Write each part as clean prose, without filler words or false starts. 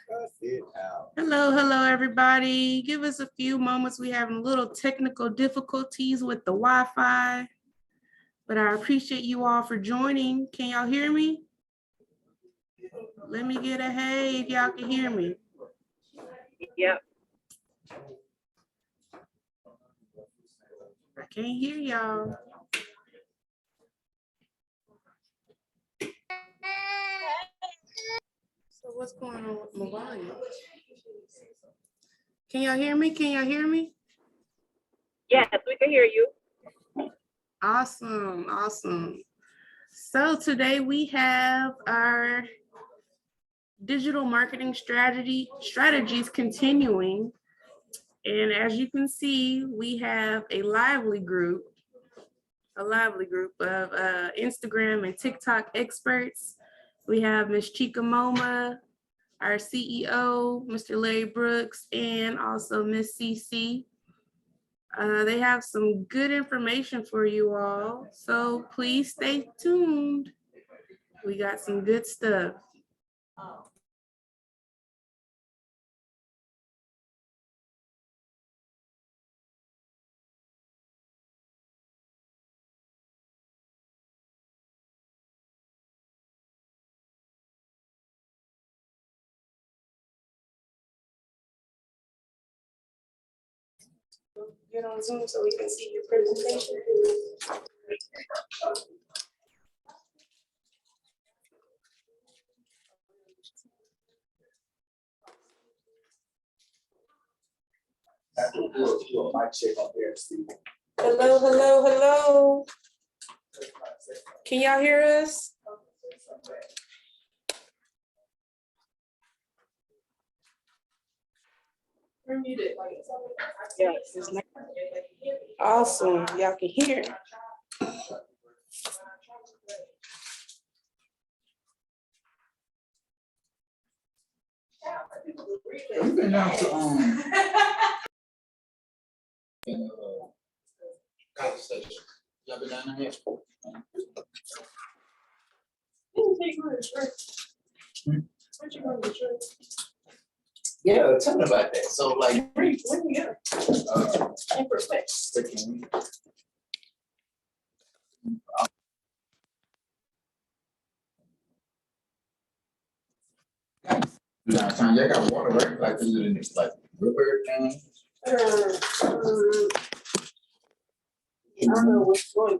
Hello, hello, everybody. Give us a few moments. We're having a little technical difficulties with the Wi-Fi, but I appreciate you all for joining. Can y'all hear me? Let me get a hey if y'all can hear me. Yep. I can't hear y'all. So what's going on with my volume? Can y'all hear me? Can y'all hear me? Yes, we can hear you. Awesome, awesome. So today we have our digital marketing strategies continuing. And as you can see, we have a lively group of Instagram and TikTok experts. We have Ms. Chika Moma, our CEO, Mr. Larry Brooks, and also Ms. CiCi. They have some good information for you all, so please stay tuned. We got some good stuff. Get on Zoom so we can see your presentation. Hello, hello, hello. Can y'all hear us? We're muted. Yes. Awesome, y'all can hear. We've been down to College Station. Y'all been down there? Yeah, tell me about that. So like, When you get Downtown, y'all got water, right? Like, is it in this like river thing? I don't know what's going on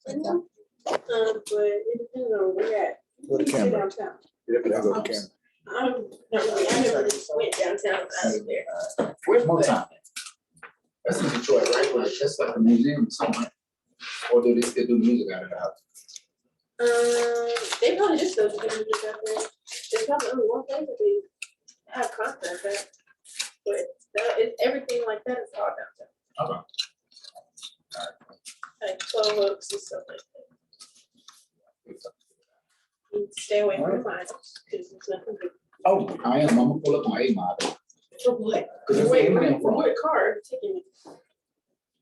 right now, but it depends on where you're at. Where the You can camera? sit downtown. Yeah, but I go to camera. I never really went downtown out of there. Where's Motown? That's in Detroit, right? Like, that's like a museum or something. Or do they still do music out of the house? They probably just still do music out there. There's probably only one place that they have concerts at. But everything like that is all downtown. Okay. Like 12 Oaks and stuff like that. You stay away from the mines, because it's nothing good. Oh, I am. I'm gonna pull up my A-Mod. For what? Cause it's Wait, Eminem from. what car are you taking me?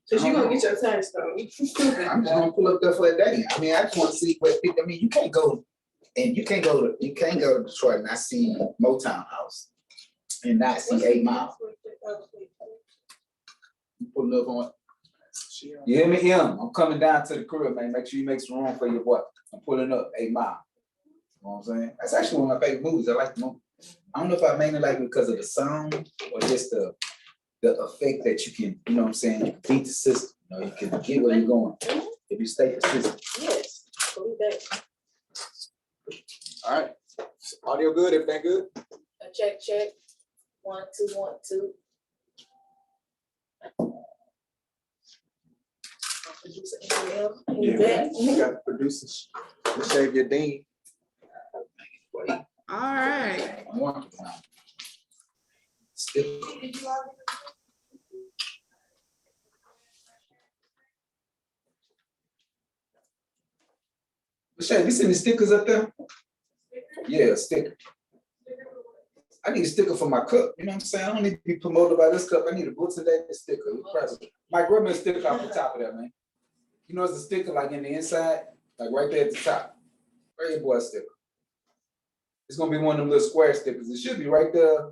Cause you're gonna get your tires thrown. I'm just gonna pull up there for a day. I mean, I just want to see what people. I mean, you can't go to Detroit and not see Motown House and not see 8 Mile. You pulling up on. You hear me, M? I'm coming down to the crib, man. Make sure you make some room for your boy. I'm pulling up 8 Mile. You know what I'm saying? That's actually one of my favorite movies. I like the movie. I don't know if I mainly like it because of the song or just the effect that you can, you know what I'm saying, you can beat the system. You know, you can get where you're going if you stay consistent. Yes, believe that. All right. Audio good, everything good? Check, check. 1, 2, 1, 2. Producer Ariel. Yeah, you got producers. Save your Dean. All right. Michelle, you see the stickers up there? Yeah, a sticker. I need a sticker for my cup. You know what I'm saying? I don't need to be promoted by this cup. I need a Boots and Davis sticker. Mike, grab me a sticker off the top of that, man. You know, it's a sticker like in the inside, like right there at the top. Where your boy sticker? It's gonna be one of them little square stickers. It should be right there.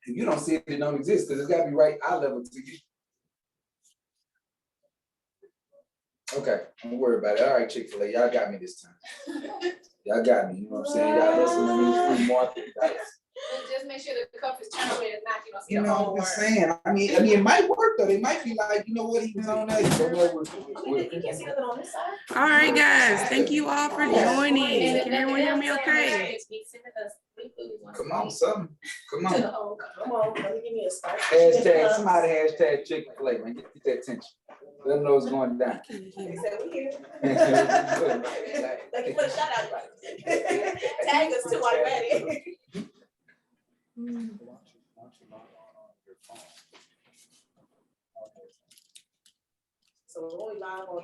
If you don't see it, it don't exist, because it's gotta be right eye level to you. Okay, don't worry about it. All right, Chick-fil-A, y'all got me this time. Y'all got me, you know what I'm saying? Y'all listen to me, free market. Just make sure that the cup is turned away and not, see You the know whole what word. I'm saying? I mean, it might work though. They might be like, you know what, he was on that. You You can't see nothing on this side? All right, guys. Thank you all for joining. And Can everyone hear me okay? Come on, something. Come on. Come on, let me give me a start. Hashtag, somebody hashtag Chick-fil-A, man. Get that attention. Let them know it's going down. They said we here. Like, Like you put a shout out. Tag us too already. So we're only live on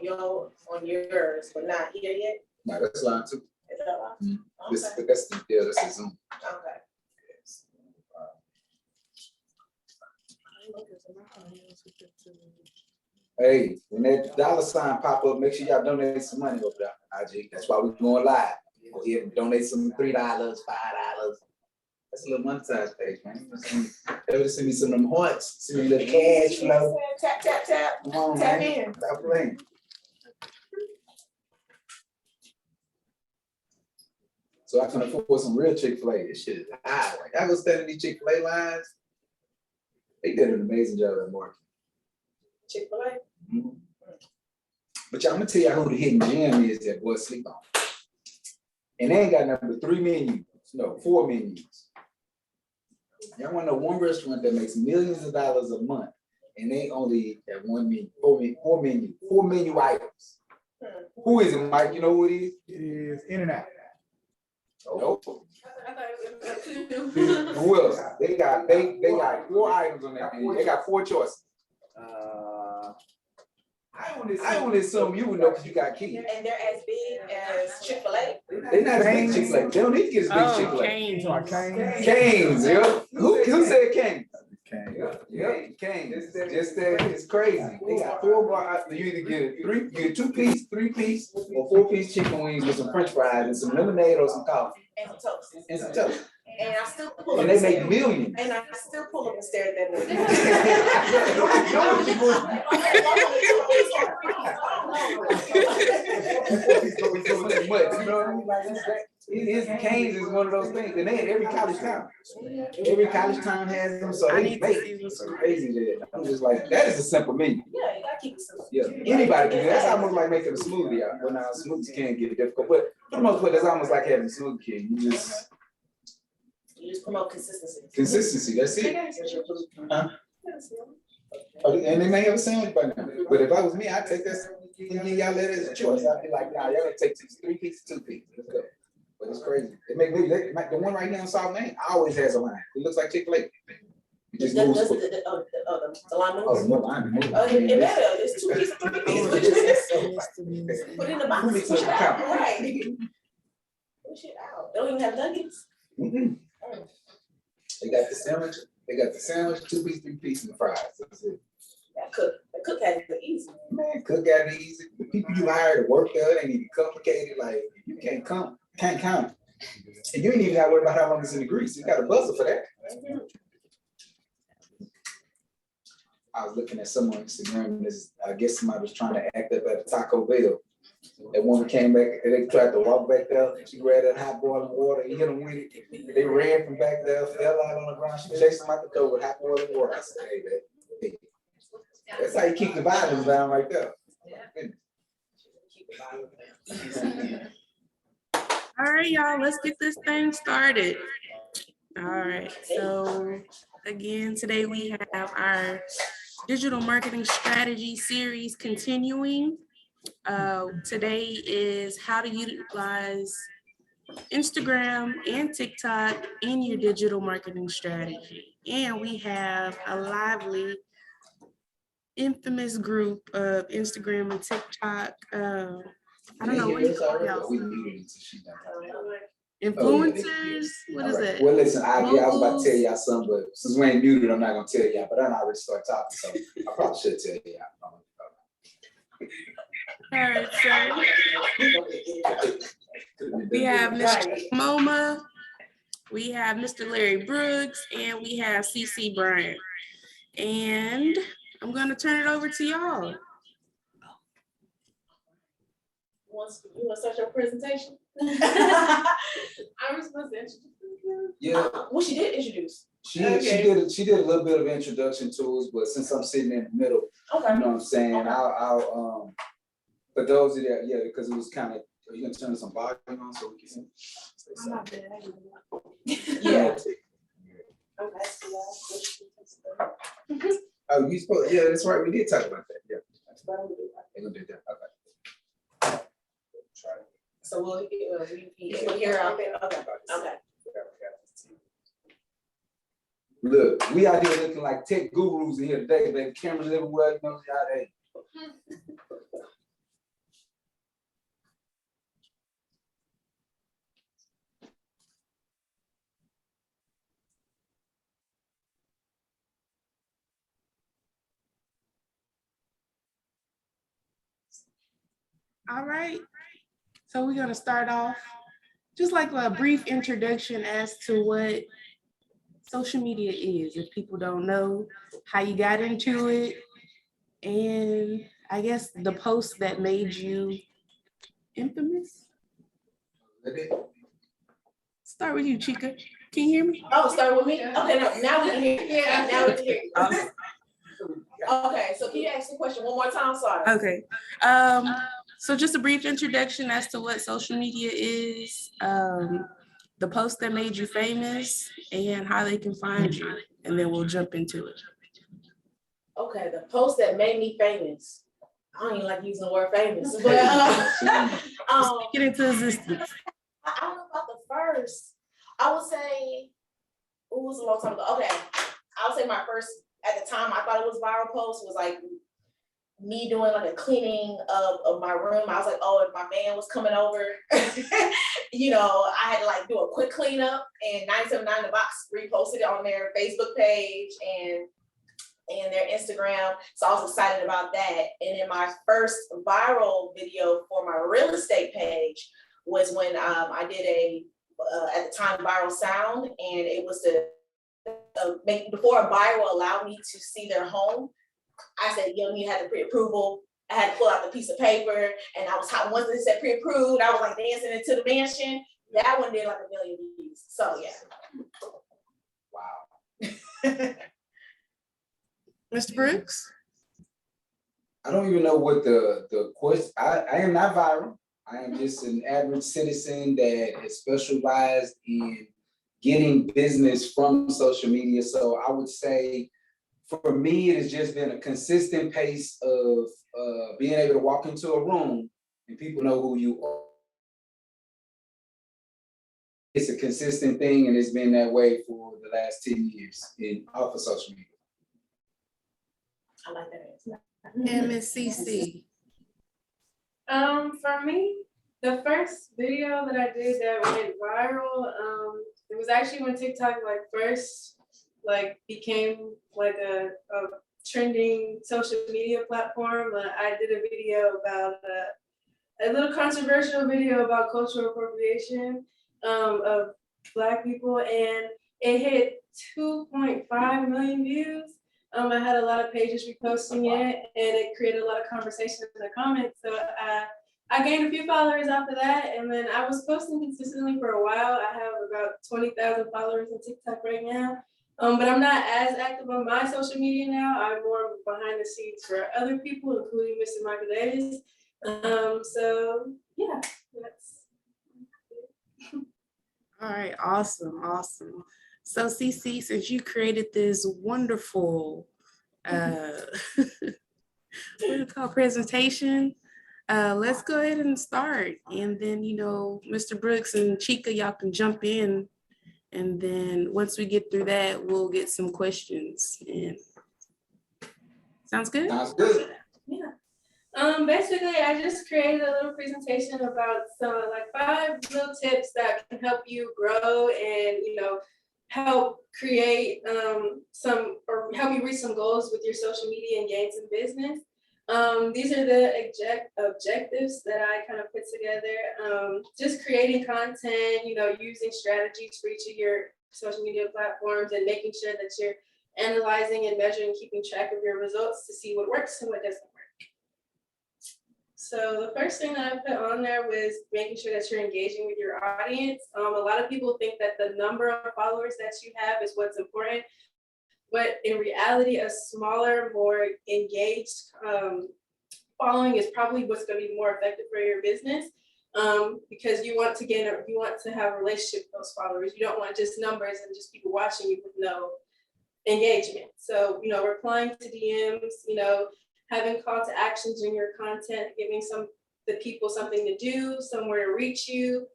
yours, but not here yet. no, that's line too. Is that live? Okay. That's the Zoom. Okay. Hey, when that dollar sign pop up, make sure y'all donate some money over there, IG. That's why we're going live. Go ahead and donate some $3, $5. That's a little monetized page, man. They send me some of them hearts, send me a little cash flow. Tap, tap, tap. Come on, Tap man. in. Stop playing. So I can afford some real Chick-fil-A. This shit is high. Like, I go stand in these Chick-fil-A lines. They did an amazing job at marketing. Chick-fil-A. Mhm. But y'all, I'm gonna tell y'all who the hidden gem is that boys sleep on. And they ain't got nothing but 3 menus. No, 4 menus. Y'all wanna know one restaurant that makes millions of dollars a month, and they only have 1 menu, 4 menu items. Who is it, Mike? You know who it is? It is In-N-Out. Nope. Who else? They got 4 items on that menu. They got 4 choices. I only assume you would know because you got kids. And they're as big as Chick-fil-A. They're not as big as Chick-fil-A. They don't need to get as big as Oh, Chick-fil-A. Cane's. Cane's, yeah. Who said Cane's? Yeah, Cane's. Just that it's crazy. They got 4 bar. You either get you get 2-piece, 3-piece, or 4-piece chicken wings with some French fries and some lemonade or some coffee. And some toast. And some toast. And I still pull up. And they make millions. And I still pull up and stare at that Cane's is one of those things, and they in every college town. Every college town has them, so they make some crazy there. I'm just like, that is a simple menu. Yeah, you gotta keep it simple. Yeah, anybody can do that. That's almost like making a smoothie out. Well, now smoothies can get difficult, but for the most part, that's almost like having a smoothie kid. You just promote consistency. Consistency, that's it. Huh? And they may have a sandwich by now, but if I was me, I'd take that and give y'all that as a choice. I'd be like, nah, y'all gotta take 3 pieces, 2 pieces. Let's go. But it's crazy. They make me, the one right now in South Main always has a line. It looks like Chick-fil-A. It just moves quick. The line moves. Oh, no line. It better. It's 2 pieces, 3 pieces. Put it in the box. Who makes it count? Right. Push it out. They don't even have nuggets. Mm-hmm. They got the sandwich. They got the sandwich, 2-piece, 3-piece, and the fries. That's it. The cook has it easy. Man, cook got it easy. The people you hire to work there, they need to complicated. Like you can't count. And you ain't even got to worry about how long it's in the grease. You got a buzzer for that. I was looking at someone on Instagram. I guess somebody was trying to act up at a Taco Bell. That woman came back and they tried to walk back there. She grabbed that hot boiling water, he hit them with it. They ran from back there, fell out on the ground. She chased them out the door with hot boiling water. I said, hey, that's how you keep the violence down right there. All right, y'all, let's get this thing started. All right, so again, today we have our digital marketing strategy series continuing. Today is how to utilize Instagram and TikTok in your digital marketing strategy. And we have a lively, infamous group of Instagram and TikTok. I don't know what you call y'all. Influencers? What is it? Well, listen, I was about to tell y'all something, but since we ain't muted, I'm not gonna tell y'all. But I already started talking, so I probably should tell y'all. All right, sir. have Ms. Right. Chika Moma, we have Mr. Larry Brooks, and we have CiCi Bryant. And I'm gonna turn it over to y'all. You want to start your presentation? I'm supposed to introduce you. Yeah, Well, she did introduce. she did a little bit of introduction to us, but since I'm sitting in the middle, Okay. you know what I'm saying? Okay. I'll for those of that, yeah, because it was kind of, are you gonna turn some volume on so we can see? I'm not bad. Yeah. Okay. Oh, you supposed, yeah, that's right, we did talk about that, yeah. They're gonna do that, okay. Try it. So we'll hear out there. Okay. Okay. Look, we out here looking like tech gurus in here today, baby. Cameras everywhere, you know how they. All right. So we're gonna start off just like a brief introduction as to what social media is, if people don't know how you got into it, and I guess the post that made you infamous. Start with you, Chika. Can you hear me? Oh, start with me? Okay, now we can hear you. Yeah, now we can hear you. Awesome. Okay, so can you ask the question one more time? Sorry. Okay. So just a brief introduction as to what social media is, the post that made you famous, and how they can find you, and then we'll jump into it. Okay, the post that made me famous. I don't even like using the word famous, but Get into existence. I don't know about the first. I would say it was a long time ago. Okay, I would say my first, at the time I thought it was viral post, was like me doing like a cleaning of my room. I was like, oh, if my man was coming over, you know, I had to like do a quick cleanup, and 979 The Box reposted it on their Facebook page and their Instagram. So I was excited about that. And then my first viral video for my real estate page was when I did a, at the time, viral sound, and it was to make, before a buyer will allow me to see their home, I said, you need to have the pre-approval. I had to pull out the piece of paper, and I was hot. Once they said pre-approved, I was like dancing into the mansion. That one did like 1 million views. So yeah. Wow. Mr. Brooks? I don't even know what the question, I am not viral. I am just an average citizen that is specialized in getting business from social media. So I would say, for me, it has just been a consistent pace of being able to walk into a room and people know who you are. It's a consistent thing, and it's been that way for the last 10 years off of social media. I like that answer. And Miss CiCi. For me, the first video that I did that went viral, it was actually when TikTok like first like became like a trending social media platform. I did a video about a little controversial video about cultural appropriation of Black people, and it hit 2.5 million views. I had a lot of pages reposting it, and it created a lot of conversation in the comments. So I gained a few followers after that, and then I was posting consistently for a while. I have about 20,000 followers on TikTok right now. But I'm not as active on my social media now. I'm more behind the scenes for other people, including Mr. Michael Davis. So yeah, that's it. All right, awesome. So CiCi, since you created this wonderful what do you call presentation, let's go ahead and start. And then, you know, Mr. Brooks and Chika, y'all can jump in. And then once we get through that, we'll get some questions. And sounds good? Sounds good. Yeah. Basically, I just created a little presentation about some like 5 little tips that can help you grow and, you know, help create some, or help you reach some goals with your social media and gain some business. These are the objectives that I kind of put together. Just creating content, using strategies for each of your social media platforms and making sure that you're analyzing and measuring, keeping track of your results to see what works and what doesn't work. So the first thing that I put on there was making sure that you're engaging with your audience. A lot of people think that the number of followers that you have is what's important, but in reality, a smaller, more engaged following is probably what's going to be more effective for your business, because you want to have a relationship with those followers. You don't want just numbers and just people watching you with no engagement. So, replying to DMs, having call to actions in your content, giving the people something to do, somewhere to reach you,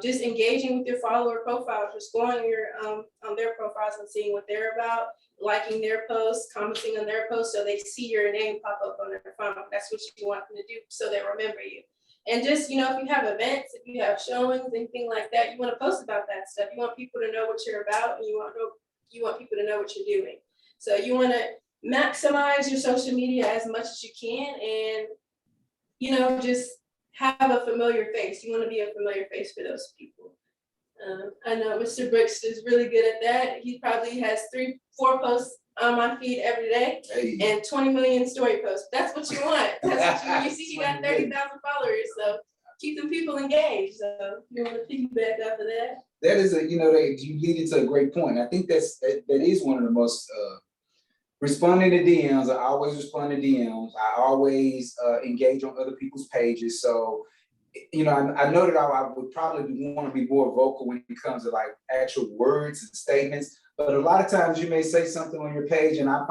just engaging with your follower profiles, just going on their profiles and seeing what they're about, liking their posts, commenting on their posts so they see your name pop up on their phone. That's what you want them to do so they remember you. And just, if you have events, if you have showings, anything like that, you want to post about that stuff. You want people to know what you're about, and you want people to know what you're doing. So you want to maximize your social media as much as you can, and just have a familiar face. You want to be a familiar face for those people. I know Mr. Brooks is really good at that. He probably has 3-4 posts on my feed every day, and 20 million story posts. That's what you want. That's what you see. You got 30,000 followers, so keep them people engaged. So you want to piggyback off of that. That is you lead into a great point. I think that is one of the most responding to DMs. I always respond to DMs. I always engage on other people's pages. So, I know that I would probably want to be more vocal when it comes to like actual words and statements. But a lot of times you may say something on your page, and I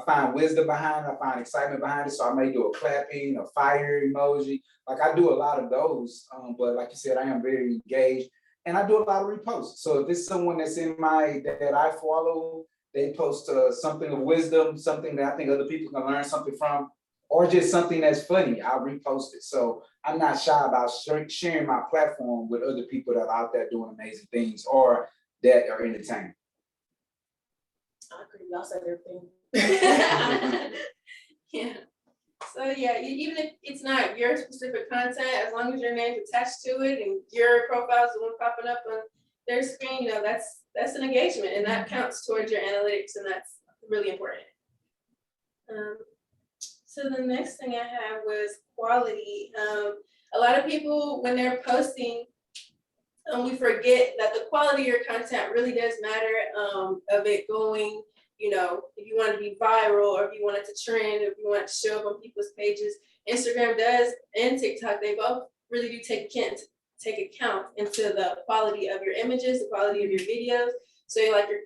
find wisdom behind it. I find excitement behind it. So I may do a clapping, a fire emoji. Like I do a lot of those. But like you said, I am very engaged, and I do a lot of reposts. So if it's someone that's that I follow, they post something of wisdom, something that I think other people can learn something from, or just something that's funny, I'll repost it. So I'm not shy about sharing my platform with other people that are out there doing amazing things or that are entertaining. I agree. Y'all said everything. Yeah. So yeah, even if it's not your specific content, as long as your name's attached to it and your profile's the one popping up on their screen, that's an engagement, and that counts towards your analytics, and that's really important. So the next thing I had was quality. A lot of people, when they're posting, we forget that the quality of your content really does matter, of it going, if you want to be viral, or if you want it to trend, if you want it to show up on people's pages. Instagram does, and TikTok, they both really do take account into the quality of your images, the quality of your videos. So like your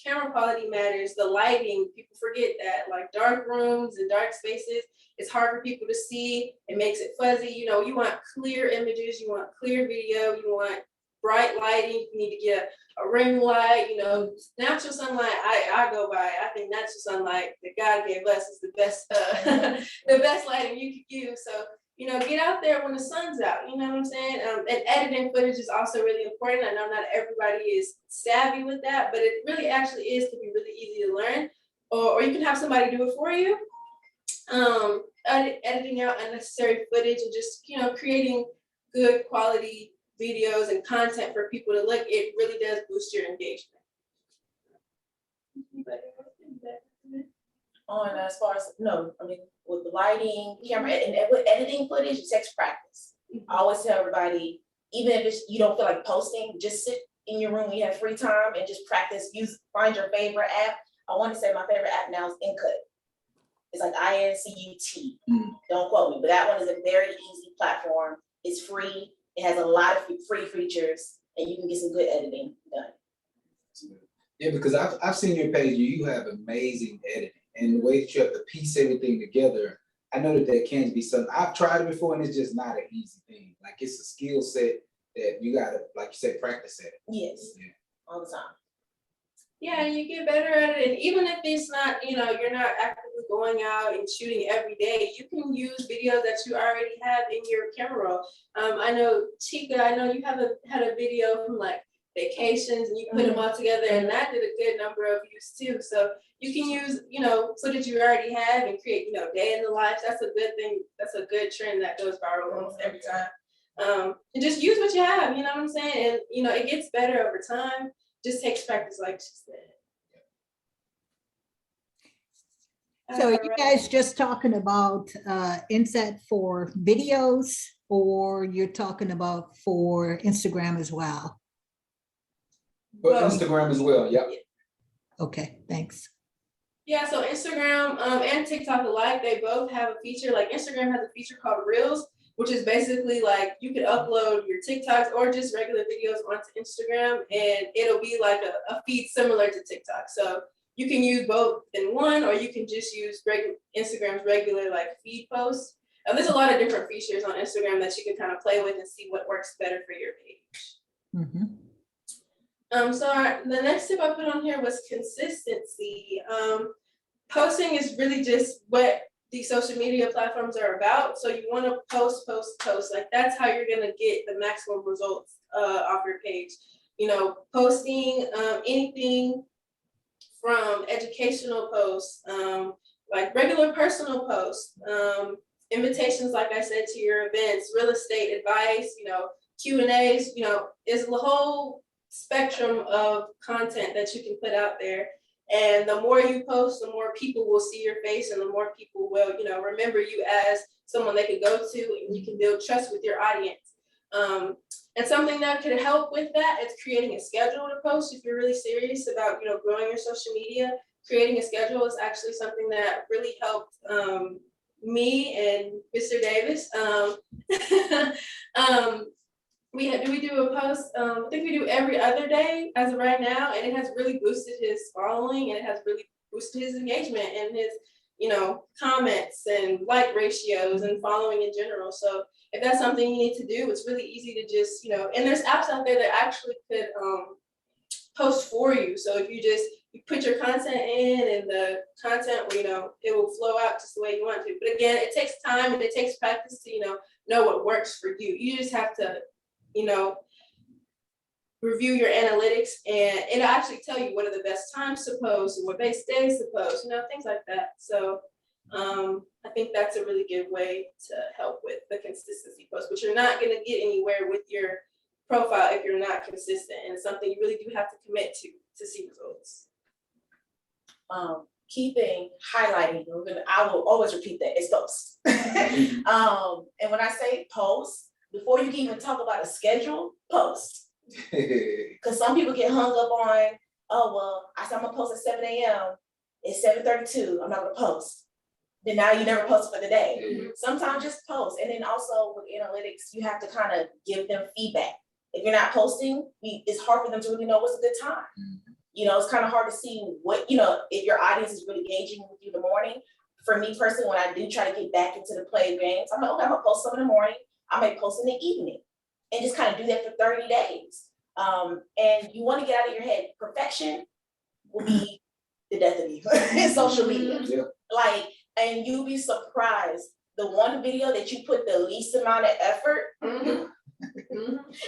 camera quality matters, the lighting, people forget that, like dark rooms and dark spaces, it's hard for people to see. It makes it fuzzy. You want clear images, you want clear video, you want bright lighting, you need to get a ring light, natural sunlight. I go by, I think natural sunlight that God gave us is the best, the best lighting you could use. So, get out there when the sun's out, you know what I'm saying? And editing footage is also really important. I know not everybody is savvy with that, but it really actually is, to be really easy to learn. Or you can have somebody do it for you. Editing out unnecessary footage and just, creating good quality videos and content for people to look, it really does boost your engagement. On as far as with the lighting, camera, and with editing footage, it takes practice. I always tell everybody, even if you don't feel like posting, just sit in your room when you have free time and just practice. Find your favorite app. I want to say my favorite app now is Incut. It's like INCUT. Don't quote me, but that one is a very easy platform. It's free. It has a lot of free features, and you can get some good editing done. Yeah, because I've seen your page. You have amazing editing, and the way that you have to piece everything together. I know that can be something. I've tried it before, and it's just not an easy thing. Like, it's a skill set that you gotta, like you said, practice at it. Yes, all the time. Yeah, you get better at it. And even if it's not, you're not actively going out and shooting every day, you can use videos that you already have in your camera roll. I know, Chika, you had a video from like vacations, and you put them all together, and that did a good number of views too. So you can use, footage you already have and create, day in the life. That's a good thing. That's a good trend that goes viral almost every time. And just use what you have, you know what I'm saying? And, it gets better over time. Just takes practice, like she said. So are you guys just talking about inset for videos, or you're talking about for Instagram as well? But Instagram as well, yeah. Okay, thanks. Yeah, so Instagram and TikTok alike, they both have a feature. Like Instagram has a feature called Reels, which is basically like you can upload your TikToks or just regular videos onto Instagram, and it'll be like a feed similar to TikTok. So you can use both in one, or you can just use Instagram's regular like feed posts. And there's a lot of different features on Instagram that you can kind of play with and see what works better for your page. So the next tip I put on here was consistency. Posting is really just what these social media platforms are about. So you want to post. Like that's how you're gonna get the maximum results off your page. Posting anything from educational posts, like regular personal posts, invitations, like I said, to your events, real estate advice, Q&As, is the whole spectrum of content that you can put out there. And the more you post, the more people will see your face, and the more people will, remember you as someone they could go to, and you can build trust with your audience. And something that could help with that is creating a schedule to post. If you're really serious about, growing your social media, creating a schedule is actually something that really helped me and Mr. Davis. We do a post, I think we do every other day as of right now, and it has really boosted his following, and it has really boosted his engagement and his, comments and like ratios and following in general. So if that's something you need to do, it's really easy to just, and there's apps out there that actually could post for you. So if you put your content in, and the content will, it will flow out just the way you want to. But again, it takes time and it takes practice to, know what works for you. You just have to, review your analytics, and it'll actually tell you what are the best times to post and what best days to post, things like that. So I think that's a really good way to help with the consistency post, but you're not going to get anywhere with your profile if you're not consistent, and it's something you really do have to commit to see results. Highlighting, I will always repeat that, it's posts. And when I say post, before you can even talk about a schedule, post. Because some people get hung up on, I said I'm gonna post at 7 a.m. It's 7:32, I'm not gonna post. Then now you never post for the day. Sometimes just post. And then also with analytics, you have to kind of give them feedback. If you're not posting, it's hard for them to really know what's a good time. It's kind of hard to see what, if your audience is really engaging with you in the morning. For me personally, when I do try to get back into the play of games, I'm like, okay, I'm gonna post some in the morning, I may post in the evening, and just kind of do that for 30 days. And you want to get out of your head, perfection will be the death of you in social media. Yeah. And you'll be surprised, the one video that you put the least amount of effort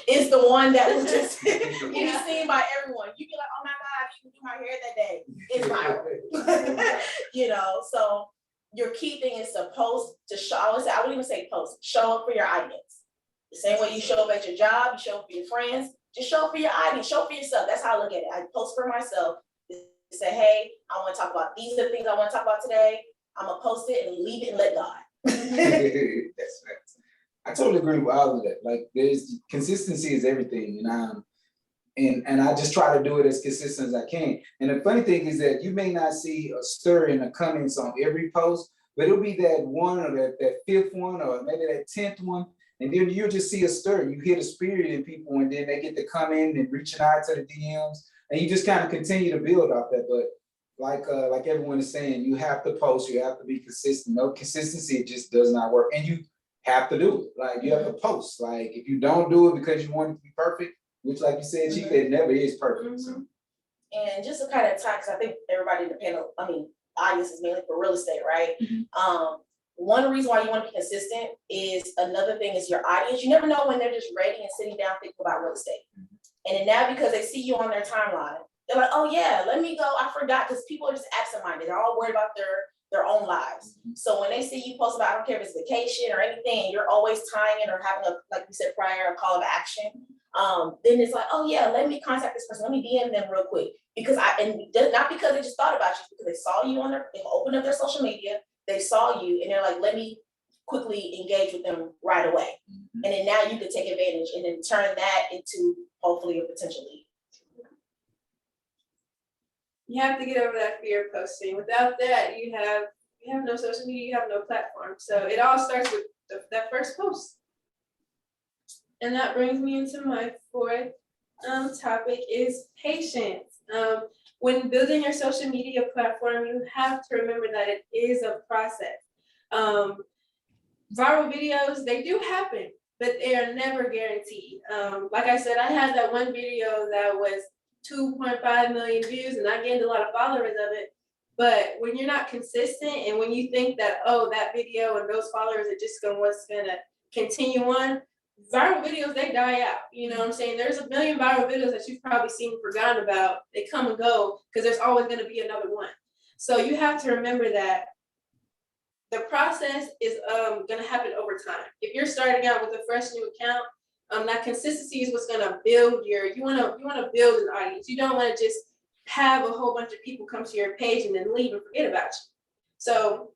is the one that will just be seen by everyone. You be like, oh my God, you can do my hair that day. It's viral. So your key thing is to post, to show, I wouldn't even say post, show up for your audience. The same way you show up at your job, you show up for your friends, just show up for your audience, show up for yourself. That's how I look at it. I post for myself, say, hey, I want to talk about, these are the things I want to talk about today. I'm gonna post it and leave it and let God. That's right. I totally agree with all of that. Like, there's consistency is everything, and I just try to do it as consistent as I can. And the funny thing is that you may not see a stir in the comments on every post, but it'll be that one or that fifth one or maybe that 10th one, and then you'll just see a stir. You hear the spirit in people, and then they get to come in and reaching out to the DMs, and you just kind of continue to build off that. But like everyone is saying, you have to post, you have to be consistent. No consistency, it just does not work, and you have to do it. Like, you have to post. Like, if you don't do it because you want it to be perfect, which, like you said, Chika, it never is perfect. So. And just to kind of talk, because I think everybody in the panel, audience is mainly for real estate, right? One reason why you want to be consistent is, another thing is your audience. You never know when they're just ready and sitting down thinking about real estate. And then now because they see you on their timeline, they're like, oh yeah, let me go. I forgot, because people are just absent-minded. They're all worried about their own lives. So when they see you post about, I don't care if it's vacation or anything, and you're always tying it or having a, like we said prior, a call of action, then it's like, oh yeah, let me contact this person. Let me DM them real quick. Because not because they just thought about you, because they saw you they opened up their social media, they saw you, and they're like, let me quickly engage with them right away. And then now you can take advantage and then turn that into hopefully a potential lead. You have to get over that fear of posting. Without that, you have no social media, you have no platform. So it all starts with that first post. And that brings me into my fourth topic is patience. When building your social media platform, you have to remember that it is a process. Viral videos, they do happen, but they are never guaranteed. Like I said, I had that one video that was 2.5 million views and I gained a lot of followers of it. But when you're not consistent and when you think that, oh, that video and those followers are just what's gonna continue on, viral videos, they die out. You know what I'm saying? There's a million viral videos that you've probably seen and forgotten about. They come and go because there's always gonna be another one. So you have to remember that the process is gonna happen over time. If you're starting out with a fresh new account, that consistency is what's gonna build you wanna build an audience. You don't wanna just have a whole bunch of people come to your page and then leave and forget about you. So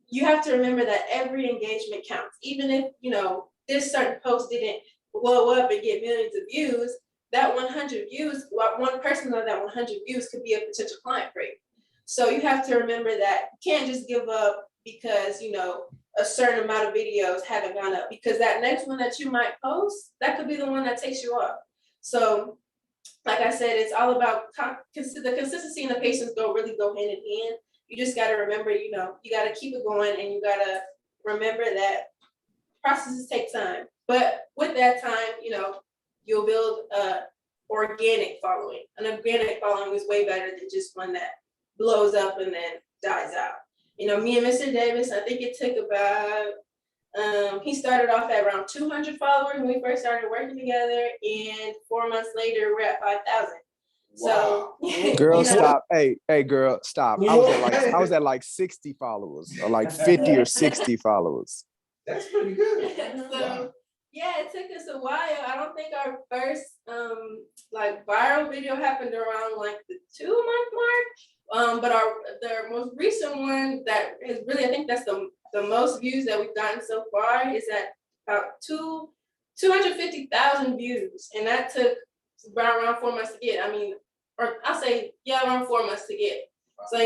you have to remember that every engagement counts. Even if, this certain post didn't blow up and get millions of views, that 100 views, one person of that 100 views could be a potential client for you. So you have to remember that you can't just give up because, a certain amount of videos haven't gone up, because that next one that you might post, that could be the one that takes you off. So like I said, it's all about the consistency and the patience really go hand in hand. You just got to remember, you got to keep it going, and you got to remember that processes take time. But with that time, you'll build a organic following. An organic following is way better than just one that blows up and then dies out. Me and Mr. Davis, I think it took about, he started off at around 200 followers when we first started working together, and 4 months later, we're at 5,000. Wow. So, Girl, stop. Hey, girl, stop. I was at like 60 followers, or like 50 or 60 followers. That's pretty good. So, yeah, it took us a while. I don't think our first viral video happened around like the 2-month mark. But the most recent one that is really, I think that's the most views that we've gotten so far, is at about 250,000 views. And that took around 4 months to get. I'll say, around 4 months to get. So,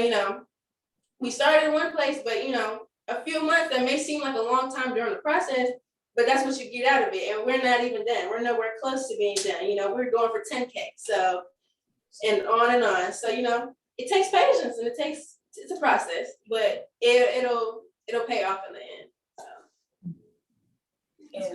we started in one place, but a few months, that may seem like a long time during the process, but that's what you get out of it. And we're not even done. We're nowhere close to being done. We're going for 10K. So, and on and on. So, it takes patience, and it's a process, but it'll pay off in the end. And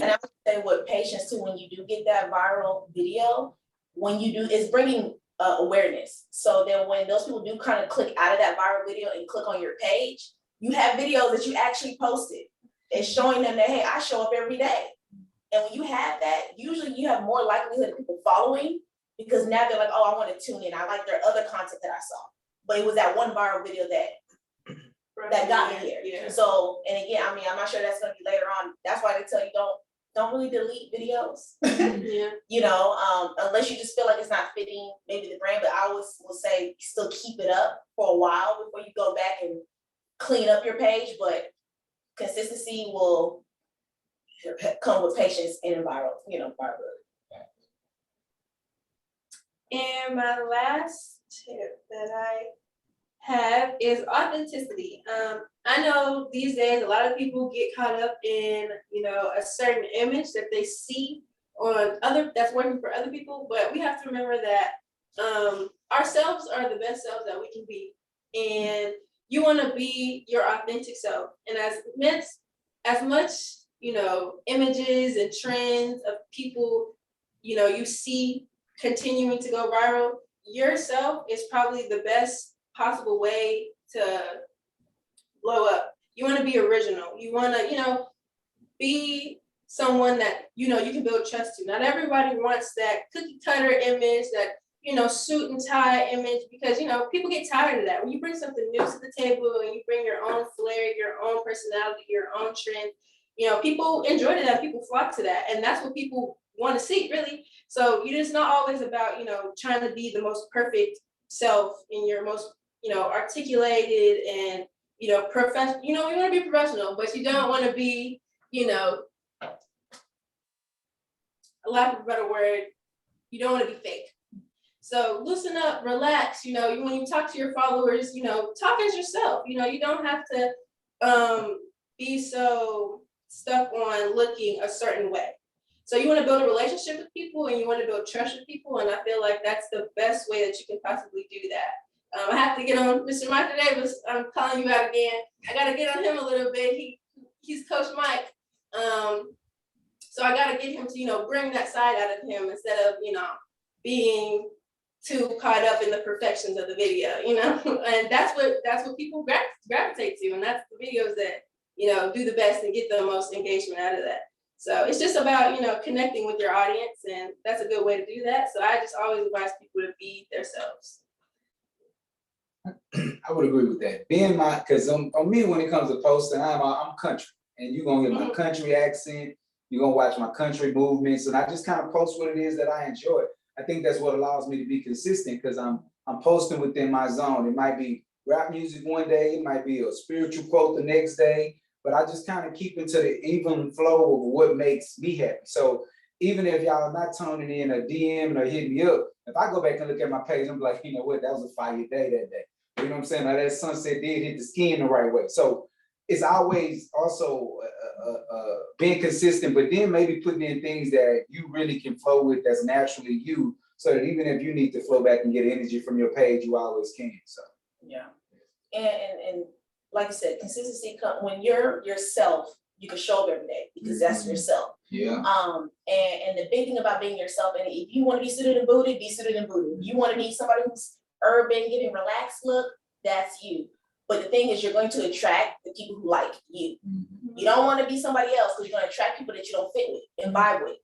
I would say with patience too, when you do get that viral video, it's bringing awareness. So then when those people do kind of click out of that viral video and click on your page, you have videos that you actually posted. It's showing them that, hey, I show up every day. And when you have that, usually you have more likelihood of people following, because now they're like, oh, I want to tune in. I like their other content that I saw. But it was that one viral video that got me here. Yeah. So, and again, I'm not sure that's going to be later on. That's why they tell you don't really delete videos. Yeah. Unless you just feel like it's not fitting maybe the brand. But I will say still keep it up for a while before you go back and clean up your page. But consistency will come with patience and virality. And my last tip that I have is authenticity. I know these days a lot of people get caught up in, a certain image that they see on that's working for other people, but we have to remember that ourselves are the best selves that we can be. And you want to be your authentic self. And as much, images and trends of people, you see continuing to go viral, yourself is probably the best possible way to blow up. You want to be original. You want to, be someone that, you know, you can build trust to. Not everybody wants that cookie cutter image, that, you know, suit and tie image, because, you know, people get tired of that. When you bring something new to the table and you bring your own flair, your own personality, your own trend, you know, people enjoy that, people flock to that. And that's what people want to see, really. So it's not always about, you know, trying to be the most perfect self in your most, you know, articulated and, you know, professional. You know, you want to be professional, but you don't want to be, you know, a lack of a better word, you don't want to be fake. So loosen up, relax, you know, when you talk to your followers, you know, talk as yourself. You know, you don't have to be so stuck on looking a certain way. So you want to build a relationship with people and you want to build trust with people. And I feel like that's the best way that you can possibly do that. I have to get on Mr. Mike Davis. I'm calling you out again. I got to get on him a little bit. He's Coach Mike. So I got to get him to, you know, bring that side out of him instead of, you know, being too caught up in the perfections of the video, you know. And that's what people gravitate to. And that's the videos that, you know, do the best and get the most engagement out of that. So it's just about, you know, connecting with your audience, and that's a good way to do that. So I just always advise people to be themselves. I would agree with that. Being because on me, when it comes to posting, I'm country, and you're gonna get my country accent. You're gonna watch my country movements, and I just kind of post what it is that I enjoy. I think that's what allows me to be consistent, because I'm posting within my zone. It might be rap music one day, it might be a spiritual quote the next day, but I just kind of keep into the even flow of what makes me happy. So even if y'all are not tuning in or DMing or hitting me up, if I go back and look at my page, I'm like, you know what, that was a fire day that day. You know what I'm saying? Now that sunset did hit the skin the right way. So it's always also being consistent, but then maybe putting in things that you really can flow with, that's naturally you, so that even if you need to flow back and get energy from your page, you always can. So yeah, and like you said, consistency when you're yourself, you can show up every day because that's yourself. Yeah. And the big thing about being yourself, and if you want to be suited and booted, be suited and booted. If you want to be somebody who's urban, giving relaxed look, that's you. But the thing is, you're going to attract the people who like you. You don't want to be somebody else, because you're going to attract people that you don't fit with and vibe with.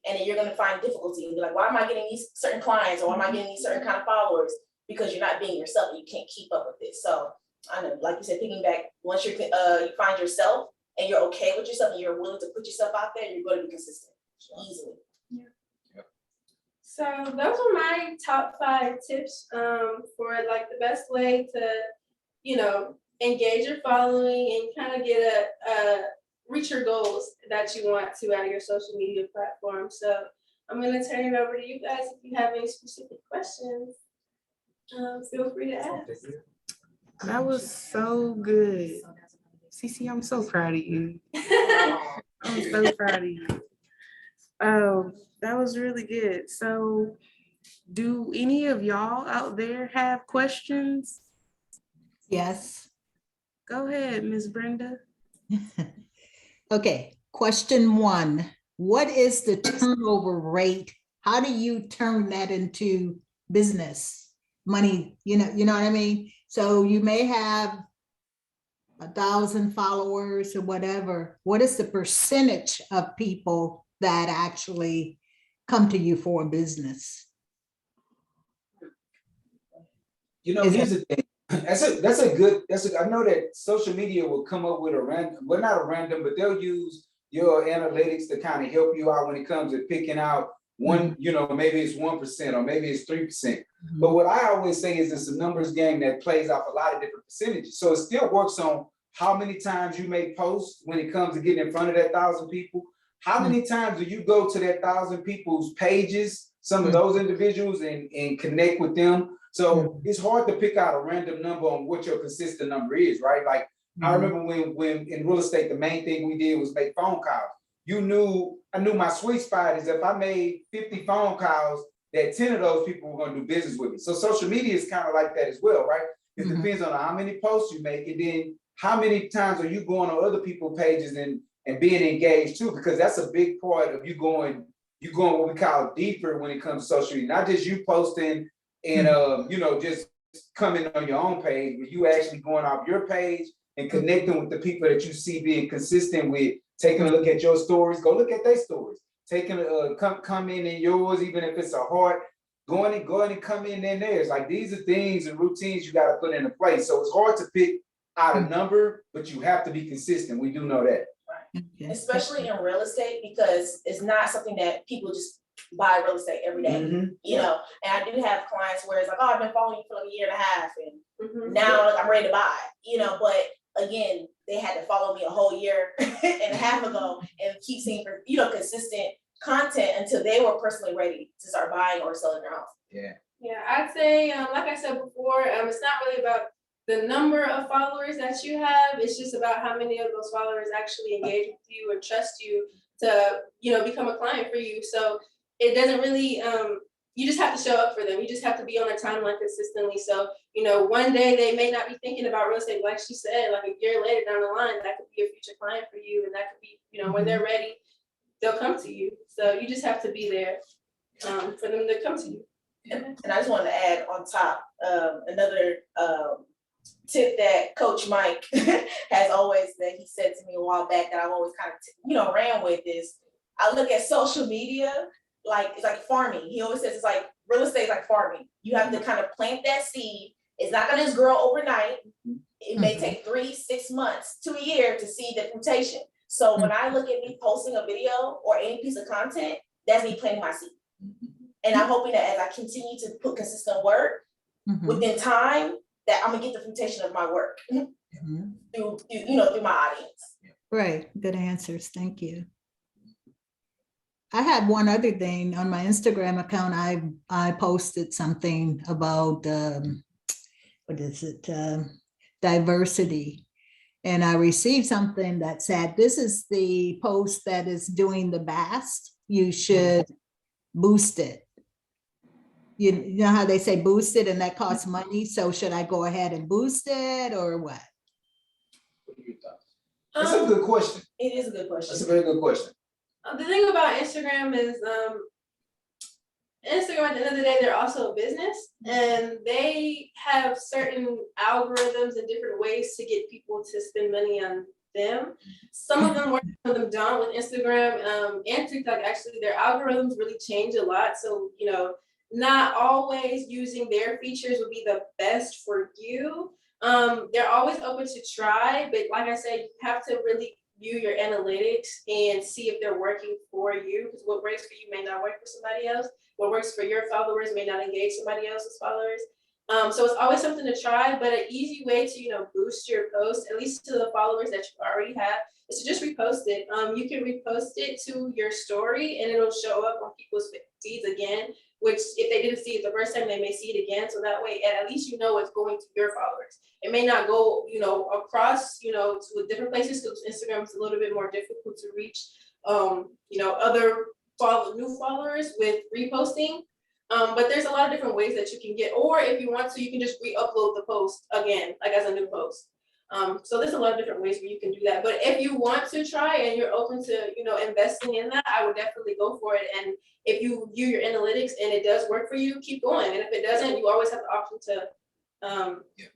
And then you're going to find difficulty and be like, why am I getting these certain clients, or why am I getting these certain kind of followers? Because you're not being yourself and you can't keep up with it. So I know, like you said, thinking back, once you find yourself and you're okay with yourself and you're willing to put yourself out there, you're going to be consistent easily. Yeah. Yep. So those are my top 5 tips for like the best way to, you know, engage your following and kind of get reach your goals that you want to out of your social media platform. So I'm going to turn it over to you guys. If you have any specific questions, feel free to ask. That was so good. CiCi, I'm so proud of you. I'm so proud of you. That was really good. So do any of y'all out there have questions? Yes. Go ahead, Ms. Brenda. Okay, question 1. What is the turnover rate? How do you turn that into business money? You know what I mean? So you may have 1,000 followers or whatever. What is the percentage of people that actually come to you for a business? You know, here's the thing. I know that social media will come up with a random, well, not a random, but they'll use your analytics to kind of help you out when it comes to picking out one, you know, maybe it's 1% or maybe it's 3%. But what I always say is it's a numbers game that plays off a lot of different percentages. So it still works on how many times you make posts when it comes to getting in front of that 1,000 people. How many times do you go to that 1,000 people's pages, some of those individuals, and connect with them? So it's hard to pick out a random number on what your consistent number is, right? Like I remember when in real estate, the main thing we did was make phone calls. I knew my sweet spot is if I made 50 phone calls, that 10 of those people were going to do business with me. So social media is kind of like that as well, right? It depends on how many posts you make, and then how many times are you going on other people's pages and being engaged too, because that's a big part of you going what we call deeper when it comes to social media, not just you posting and you know, just coming on your own page, but you actually going off your page and connecting with the people that you see being consistent with taking a look at your stories, go look at their stories. Taking come in yours, even if it's a heart, going and come in theirs. Like these are things and routines you got to put into place. So it's hard to pick out a number, but you have to be consistent. We do know that. Right. Okay. Especially in real estate, because it's not something that people just buy real estate every day, you know. And I do have clients where it's like, oh, I've been following you for like a year and a half, and now like, I'm ready to buy, you know. But again, they had to follow me a whole year and a half ago and keep seeing, you know, consistent content until they were personally ready to start buying or selling their house. Yeah. Yeah, I'd say, like I said before, it's not really about the number of followers that you have. It's just about how many of those followers actually engage with you and trust you to, you know, become a client for you. So it doesn't really, you just have to show up for them. You just have to be on their timeline consistently. So, you know, one day they may not be thinking about real estate, like she said, like a year later down the line, that could be a future client for you. And that could be, you know, when they're ready, they'll come to you. So you just have to be there for them to come to you. And I just wanted to add on top, another tip that Coach Mike has always, that he said to me a while back, that I've always kind of, you know, ran with, is I look at social media like it's like farming. He always says it's like real estate is like farming. You have to kind of plant that seed. It's not gonna just grow overnight. It may take 3, 6 months to a year to see the fruitation. So when I look at me posting a video or any piece of content, that's me planting my seed. And I'm hoping that as I continue to put consistent work, within time, that I'm gonna get the fruition of my work through you know, through my audience. Right, good answers, thank you. I had one other thing on my Instagram account. I posted something about what is it, diversity. And I received something that said, this is the post that is doing the best. You should boost it. You know how they say boost it and that costs money. So should I go ahead and boost it or what? What are your thoughts? That's a good question. It is a good question. That's a very good question. The thing about Instagram is Instagram, at the end of the day, they're also a business, and they have certain algorithms and different ways to get people to spend money on them. Some of them work, some of them don't. With Instagram and TikTok, actually, their algorithms really change a lot. So, you know, not always using their features would be the best for you. They're always open to try, but like I said, you have to really view your analytics and see if they're working for you, because what works for you may not work for somebody else. What works for your followers may not engage somebody else's followers. So it's always something to try, but an easy way to, you know, boost your post, at least to the followers that you already have, is to just repost it. You can repost it to your story and it'll show up on people's feeds again, which if they didn't see it the first time, they may see it again. So that way, at least you know it's going to your followers. It may not go, you know, across, you know, to different places, because Instagram is a little bit more difficult to reach, you know, other new followers with reposting. But there's a lot of different ways that you can get, or if you want to, you can just re-upload the post again, like as a new post. So there's a lot of different ways where you can do that. But if you want to try and you're open to, you know, investing in that, I would definitely go for it. And if you view your analytics and it does work for you, keep going. And if it doesn't, you always have the option to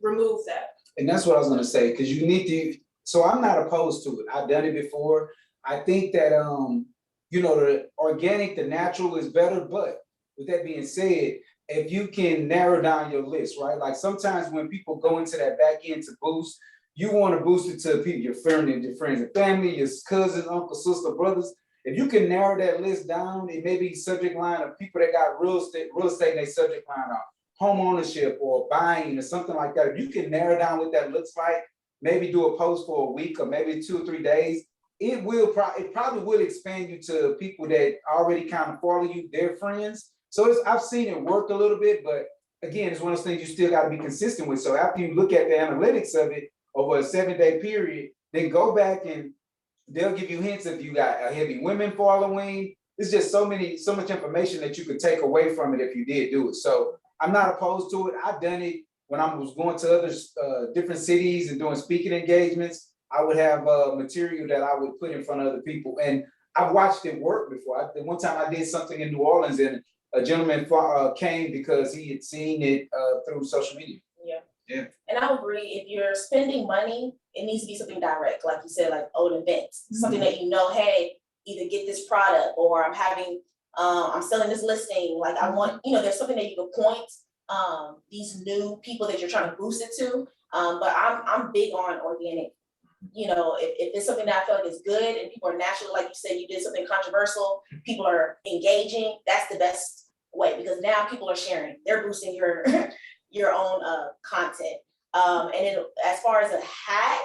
remove that. And that's what I was gonna say, because you need to, so I'm not opposed to it. I've done it before. I think that, you know, the organic, the natural is better, but with that being said, if you can narrow down your list, right? Like sometimes when people go into that back end to boost, you want to boost it to people, your friends and family, your cousins, uncle, sister, brothers. If you can narrow that list down, it may be subject line of people that got real estate in their subject line, or home ownership or buying or something like that. If you can narrow down what that looks like, maybe do a post for a week or maybe 2 or 3 days, it probably will expand you to people that already kind of follow you, their friends. So I've seen it work a little bit, but again, it's one of those things you still got to be consistent with. So after you look at the analytics of it over a 7-day period, then go back and they'll give you hints if you got a heavy women following. It's just so much information that you could take away from it if you did do it. So I'm not opposed to it. I've done it when I was going to other different cities and doing speaking engagements. I would have material that I would put in front of other people. And I've watched it work before. One time I did something in New Orleans and a gentleman came because he had seen it through social media. Yeah. Yeah. And I agree, if you're spending money, it needs to be something direct, like you said, like old events, something that you know, hey, either get this product or I'm having, I'm selling this listing, like I want, there's something that you can point these new people that you're trying to boost it to. But I'm big on organic. If it's something that I feel like is good and people are naturally, like you said, you did something controversial, people are engaging, that's the best way, because now people are sharing, they're boosting your your own content. And then as far as a hack,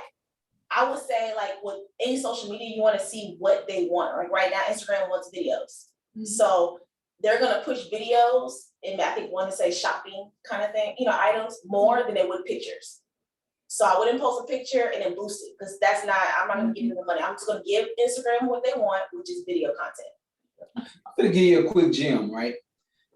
I would say, like with any social media, you want to see what they want. Like right now, Instagram wants videos. So they're gonna push videos, and I think one to say shopping kind of thing, items more than they would pictures. So I wouldn't post a picture and then boost it, because I'm not gonna give them the money. I'm just gonna give Instagram what they want, which is video content. I'm gonna give you a quick gem, right?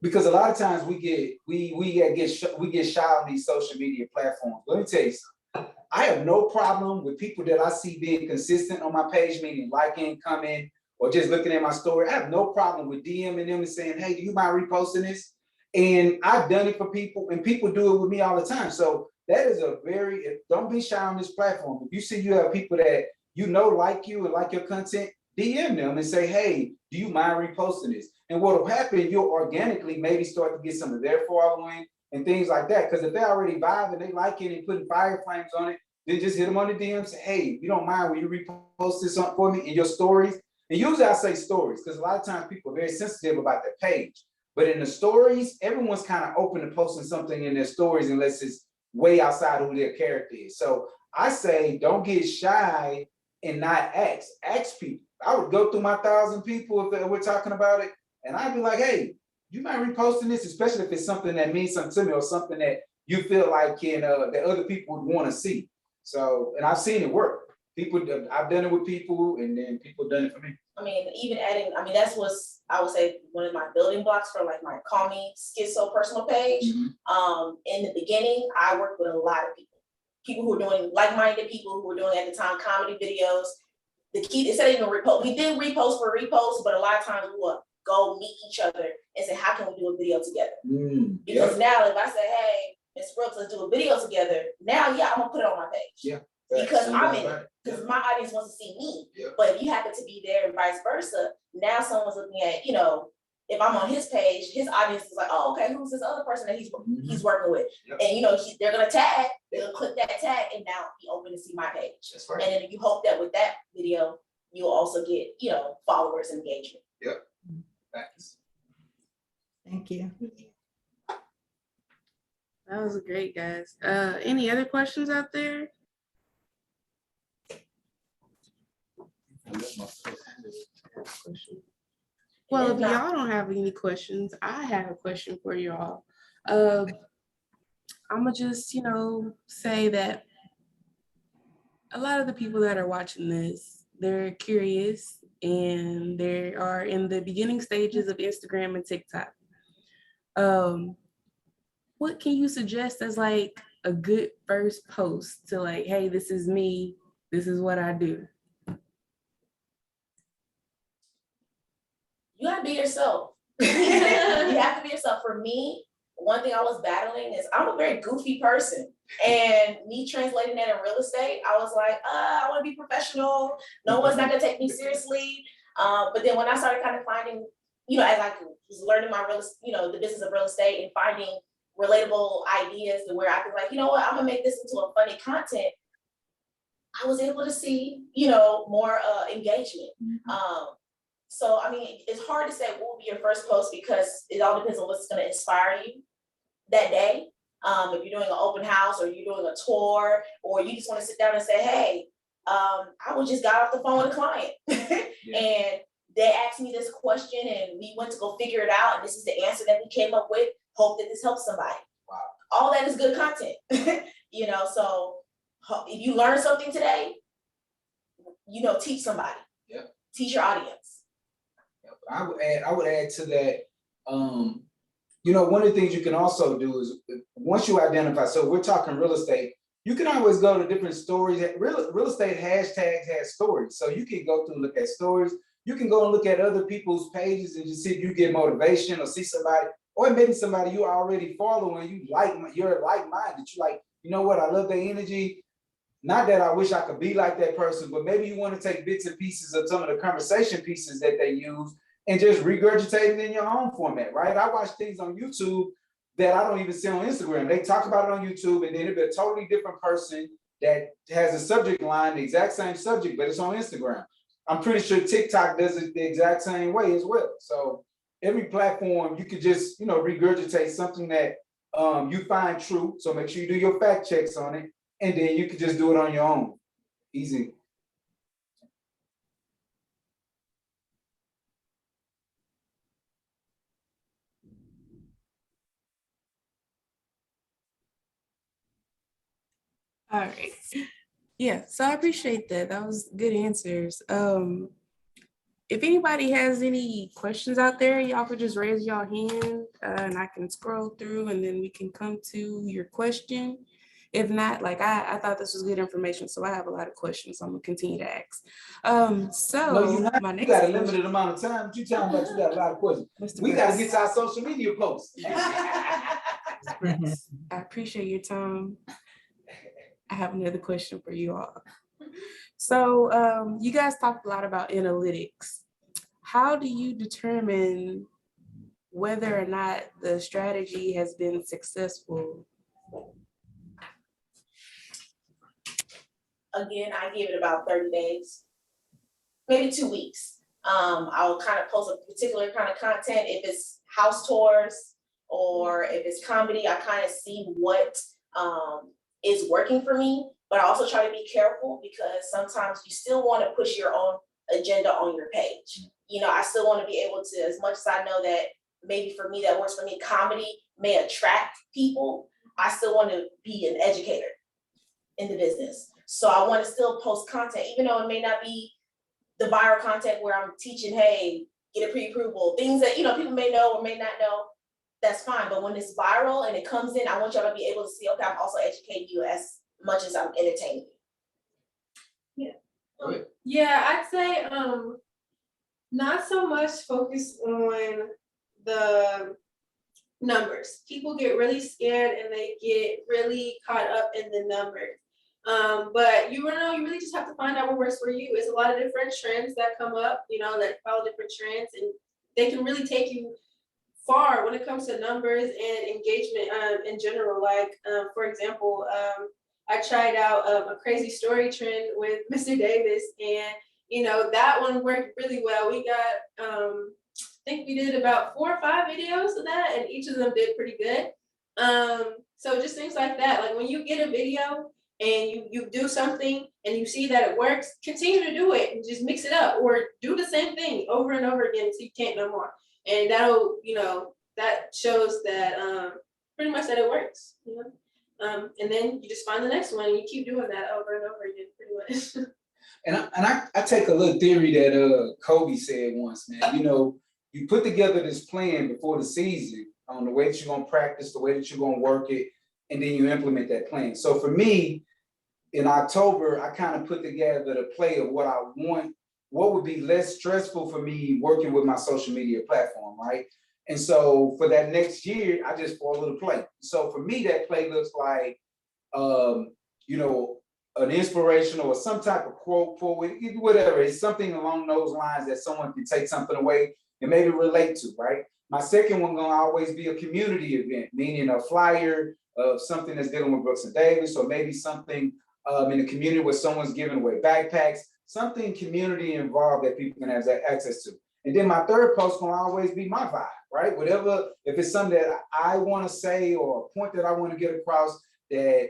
Because a lot of times we get shy on these social media platforms. Let me tell you something. I have no problem with people that I see being consistent on my page, meaning liking, commenting, or just looking at my story. I have no problem with DMing them and saying, hey, do you mind reposting this? And I've done it for people, and people do it with me all the time. So that is don't be shy on this platform. If you see you have people that like you and like your content, DM them and say, hey, do you mind reposting this? And what will happen, you'll organically maybe start to get some of their following and things like that. Because if they're already vibing, they like it and putting fire flames on it, then just hit them on the DM, say, hey, you don't mind when you repost this for me in your stories? And usually I say stories, because a lot of times people are very sensitive about their page. But in the stories, everyone's kind of open to posting something in their stories unless it's way outside who their character is. So I say, don't get shy and not ask. Ask people. I would go through my 1,000 people if we're talking about it, and I'd be like, hey, you mind reposting this, especially if it's something that means something to me or something that you feel like that other people would want to see. So, and I've seen it work. I've done it with people, and then people done it for me. I mean, even adding, that's what's, I would say, one of my building blocks for like my Call Me Schizo personal page. In the beginning, I worked with a lot of people who were doing like-minded people who were doing at the time comedy videos. The key, instead of even repost, we did repost for repost, but a lot of times we would go meet each other and say, how can we do a video together? Because now if I say, hey, Ms. Brooks, let's do a video together, now, I'm gonna put it on my page. Yeah. Because I'm in it, because my audience wants to see me. Yeah. But if you happen to be there and vice versa, now someone's looking at, if I'm on his page, his audience is like, oh, okay, who's this other person that he's working with? Yep. And they're gonna tag, they're gonna click that tag, and now be open to see my page. That's right. And then you hope that with that video, you'll also get, followers and engagement. Yep. Thanks. Thank you. That was great, guys. Any other questions out there? Well, if y'all don't have any questions, I have a question for y'all. I'm gonna just, say that a lot of the people that are watching this, they're curious and they are in the beginning stages of Instagram and TikTok. What can you suggest as like a good first post to like, hey, this is me, this is what I do? You gotta be yourself. You have to be yourself. For me, one thing I was battling is I'm a very goofy person. And me translating that in real estate, I was like, I want to be professional. No one's not gonna take me seriously. But then when I started kind of finding, as I was learning the business of real estate and finding relatable ideas to where I could like, I'm gonna make this into a funny content. I was able to see, more engagement. So, it's hard to say what will be your first post because it all depends on what's going to inspire you that day. If you're doing an open house or you're doing a tour or you just want to sit down and say, hey, I just got off the phone with a client and they asked me this question and we went to go figure it out. And this is the answer that we came up with. Hope that this helps somebody. Wow. All that is good content, so if you learn something today, teach somebody. Yep. Teach your audience. I would add to that, one of the things you can also do is once you identify, so we're talking real estate, you can always go to different stories. Real estate hashtags have stories. So you can go through and look at stories. You can go and look at other people's pages and just see if you get motivation or see somebody, or maybe somebody you already follow and you're like-minded. you know what, I love their energy. Not that I wish I could be like that person, but maybe you want to take bits and pieces of some of the conversation pieces that they use and just regurgitate it in your own format, right? I watch things on YouTube that I don't even see on Instagram. They talk about it on YouTube, and then it'll be a totally different person that has a subject line, the exact same subject, but it's on Instagram. I'm pretty sure TikTok does it the exact same way as well. So every platform, you could just, regurgitate something that you find true. So make sure you do your fact checks on it, and then you could just do it on your own. Easy. All right. Yeah, so I appreciate that. That was good answers. If anybody has any questions out there, y'all could just raise your hand and I can scroll through and then we can come to your question. If not, like I thought this was good information, so I have a lot of questions. So I'm gonna continue to ask. No, you not. My You next got a question, limited amount of time. What you talking about? You got a lot of questions. Mr. We got to Brooks. get to our social media posts. Mr. Brooks, I appreciate your time. I have another question for you all. So you guys talked a lot about analytics. How do you determine whether or not the strategy has been successful? Again, I give it about 30 days, maybe 2 weeks. I'll kind of post a particular kind of content. If it's house tours or if it's comedy, I kind of see what is working for me. But I also try to be careful because sometimes you still want to push your own agenda on your page. I still want to be able to, as much as I know that maybe for me that works for me, comedy may attract people, I still want to be an educator in the business. So I want to still post content, even though it may not be the viral content where I'm teaching, hey, get a pre-approval, things that people may know or may not know, that's fine. But when it's viral and it comes in, I want y'all to be able to see, okay, I'm also educating you as much as I'm entertaining you. Yeah, I'd say not so much focus on the numbers. People get really scared and they get really caught up in the numbers. But you really just have to find out what works for you. It's a lot of different trends that come up, that follow different trends, and they can really take you far when it comes to numbers and engagement in general. Like, for example, I tried out a crazy story trend with Mr. Davis, and that one worked really well. We got, I think we did about 4 or 5 videos of that, and each of them did pretty good. So just things like that. Like when you get a video and you do something and you see that it works, continue to do it and just mix it up, or do the same thing over and over again until you can't no more. And that'll, that shows that pretty much that it works, and then you just find the next one and you keep doing that over and over again, pretty much. And I take a little theory that Kobe said once, man. You put together this plan before the season on the way that you're gonna practice, the way that you're gonna work it, and then you implement that plan. So for me, in October, I kind of put together the play of what I want, what would be less stressful for me working with my social media platform, right? And so for that next year, I just followed the play. So for me, that play looks like, an inspirational or some type of quote, whatever. It's something along those lines that someone can take something away and maybe relate to, right? My second one gonna always be a community event, meaning a flyer of something that's dealing with Brooks and Davis, or maybe something in the community where someone's giving away backpacks, something community involved that people can have access to. And then my third post gonna always be my vibe, right? Whatever, if it's something that I want to say or a point that I want to get across that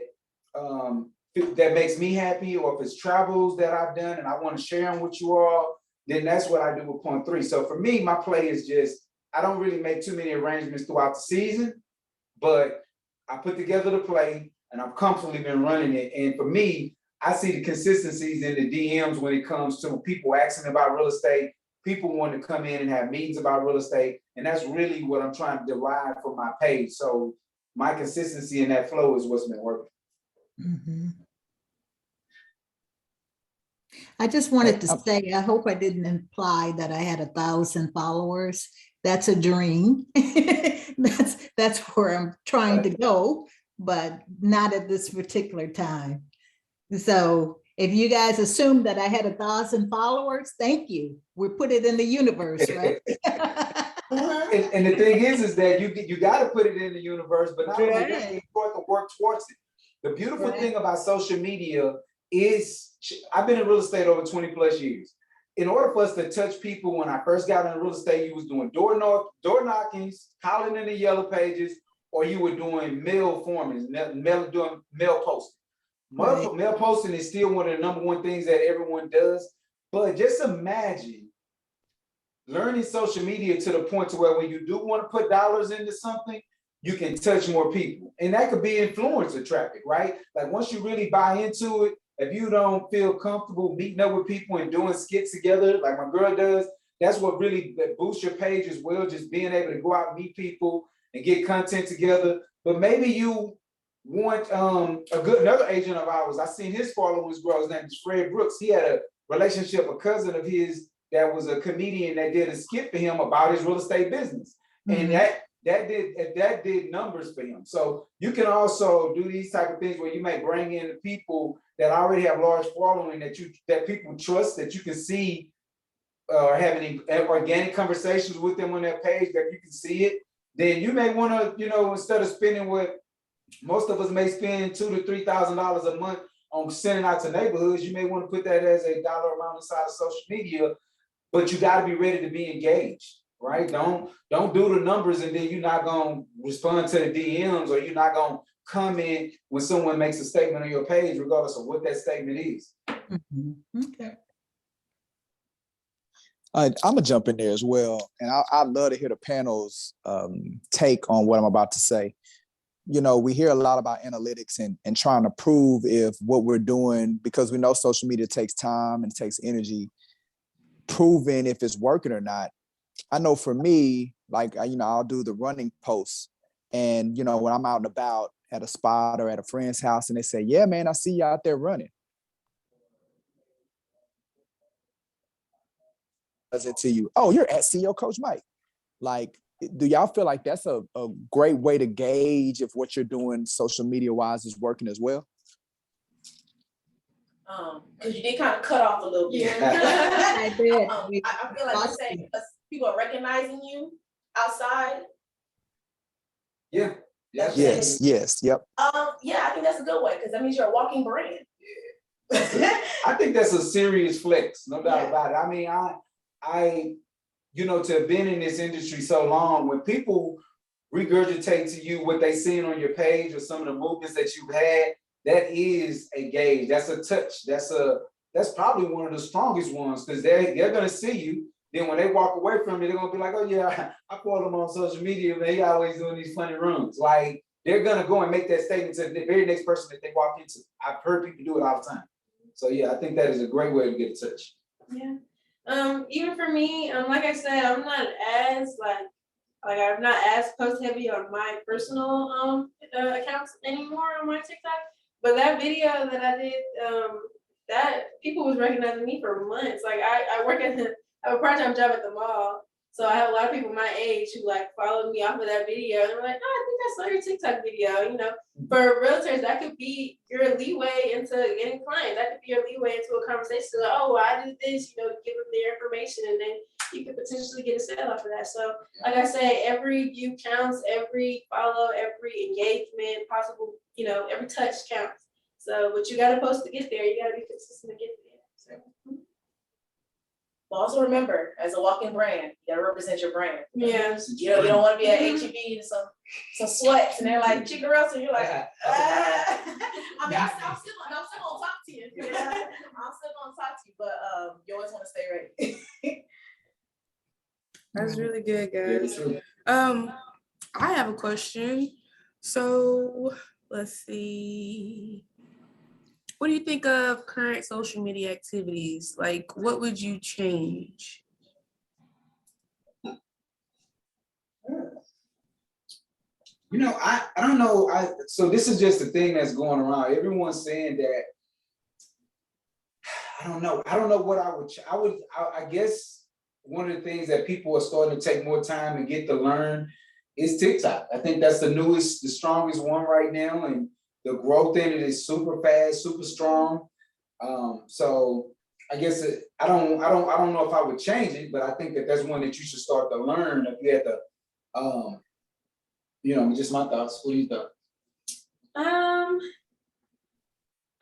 that makes me happy, or if it's travels that I've done and I want to share them with you all, then that's what I do with point 3. So for me, my play is just, I don't really make too many arrangements throughout the season, but I put together the play and I've comfortably been running it. And for me, I see the consistencies in the DMs when it comes to people asking about real estate, people want to come in and have meetings about real estate. And that's really what I'm trying to derive from my page. So my consistency in that flow is what's been working. Mm-hmm. I just wanted to say, I hope I didn't imply that I had 1,000 followers. That's a dream. That's where I'm trying to go. but not at this particular time. So if you guys assume that I had 1,000 followers, thank you. We put it in the universe, right? And the thing is that you got to put it in the universe, but not only that, Right. you have to work towards it. The beautiful Right. thing about social media is, I've been in real estate over 20 plus years. In order for us to touch people, when I first got into real estate, you was doing door knockings, calling in the yellow pages, or you were doing mail formings, doing mail posting. Right. Mail posting is still one of the #1 things that everyone does. But just imagine learning social media to the point to where when you do want to put dollars into something, you can touch more people. And that could be influencer traffic, right? Like once you really buy into it, if you don't feel comfortable meeting up with people and doing skits together, like my girl does, that's what really boosts your page as well, just being able to go out and meet people and get content together. But maybe you want another agent of ours, I seen his followers grow. His name is Fred Brooks. He had a relationship, a cousin of his that was a comedian that did a skit for him about his real estate business. And that did numbers for him. So you can also do these type of things where you may bring in people that already have large following that people trust, that you can see having organic conversations with them on their page, that you can see it. Then you may want to, instead of spending what most of us may spend $2,000 to $3,000 a month on sending out to neighborhoods, you may want to put that as a dollar amount inside of social media, but you got to be ready to be engaged, right? Don't do the numbers and then you're not going to respond to the DMs, or you're not going to comment when someone makes a statement on your page, regardless of what that statement is. Okay. I'm gonna jump in there as well, and I'd love to hear the panel's take on what I'm about to say. We hear a lot about analytics and trying to prove if what we're doing, because we know social media takes time and takes energy, proving if it's working or not. I know for me, like, I'll do the running posts, and, when I'm out and about at a spot or at a friend's house and they say, yeah, man, I see you out there running. Does it to you? Oh, you're at CEO Coach Mike. Like, do y'all feel like that's a great way to gauge if what you're doing social media wise is working as well? Because you did kind of cut off a little bit. Yeah. I did. I feel like you're saying because people are recognizing you outside. Yeah. Yes. Yep. Yeah, I think that's a good way because that means you're a walking brand. I think that's a serious flex, no doubt about it. I mean, I to have been in this industry so long, when people regurgitate to you what they seen on your page or some of the movements that you've had, that is a gauge. That's a touch. That's probably one of the strongest ones, because they're gonna see you. Then when they walk away from it, they're gonna be like, oh yeah, I follow him on social media, man. He always doing these funny runs. Like, they're gonna go and make that statement to the very next person that they walk into. I've heard people do it all the time. So yeah, I think that is a great way to get a touch. Yeah. Even for me, like I said, I'm not as I'm not as post heavy on my personal accounts anymore on my TikTok. But that video that I did, that people was recognizing me for months. Like I work I have a part-time job at the mall. So I have a lot of people my age who followed me off of that video, and they're like, oh, I think I saw your TikTok video. For realtors, that could be your leeway into getting clients. That could be your leeway into a conversation. Like, oh, well, I do this, give them their information, and then you could potentially get a sale off of that. So like I say, every view counts, every follow, every engagement possible, every touch counts. So, but you got to post to get there. You got to be consistent to get there. So. But also remember, as a walking brand, you gotta represent your brand. Yeah. You don't want to be at HEB and some sweats, and they're like, Chika Realtor, you're like, I mean, I'm still gonna talk to you. I'm still gonna talk to you, but you always want to stay ready. That's really good, guys. I have a question. So let's see. What do you think of current social media activities? Like, what would you change? I don't know. So this is just the thing that's going around. Everyone's saying that. I don't know what I guess one of the things that people are starting to take more time and get to learn it's TikTok. I think that's the newest, the strongest one right now, and the growth in it is super fast, super strong. So I guess I don't know if I would change it, but I think that that's one that you should start to learn if you had to, just my thoughts. What do you think?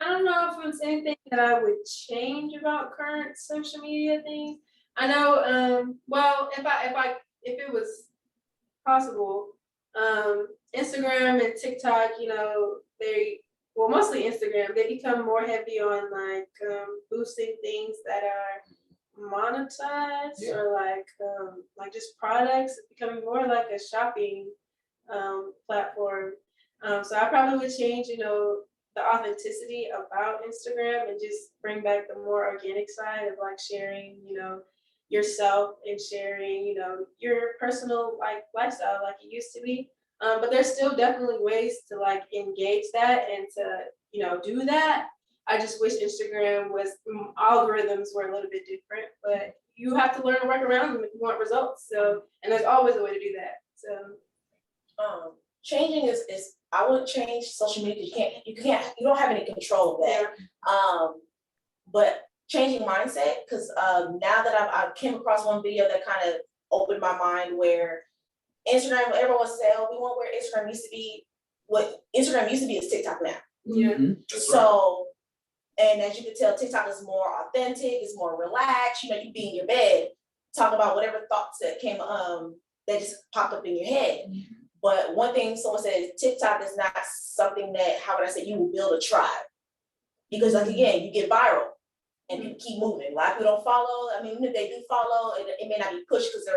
I don't know if it's anything that I would change about current social media things. I know, well, if it was possible, Instagram and TikTok, mostly Instagram, they become more heavy on like boosting things that are monetized or like just products. It's becoming more like a shopping platform. So I probably would change, the authenticity about Instagram and just bring back the more organic side of like sharing, yourself and sharing, your personal like lifestyle like it used to be. But there's still definitely ways to like engage that and to, do that. I just wish Instagram algorithms were a little bit different, but you have to learn to work around them if you want results. So, and there's always a way to do that. So, changing is I wouldn't change social media. You don't have any control of that. Yeah. But changing mindset, because now that I came across one video that kind of opened my mind where Instagram, everyone wants to say, oh, we want where Instagram used to be. What Instagram used to be is TikTok now. Yeah. Mm-hmm. So, and as you can tell, TikTok is more authentic, it's more relaxed. You be in your bed, talk about whatever thoughts that came, that just popped up in your head. Mm-hmm. But one thing someone said, TikTok is not something that, how would I say, you will build a tribe. Because like, again, you get viral and people keep moving. A lot of people don't follow. I mean, even if they do follow, it may not be pushed because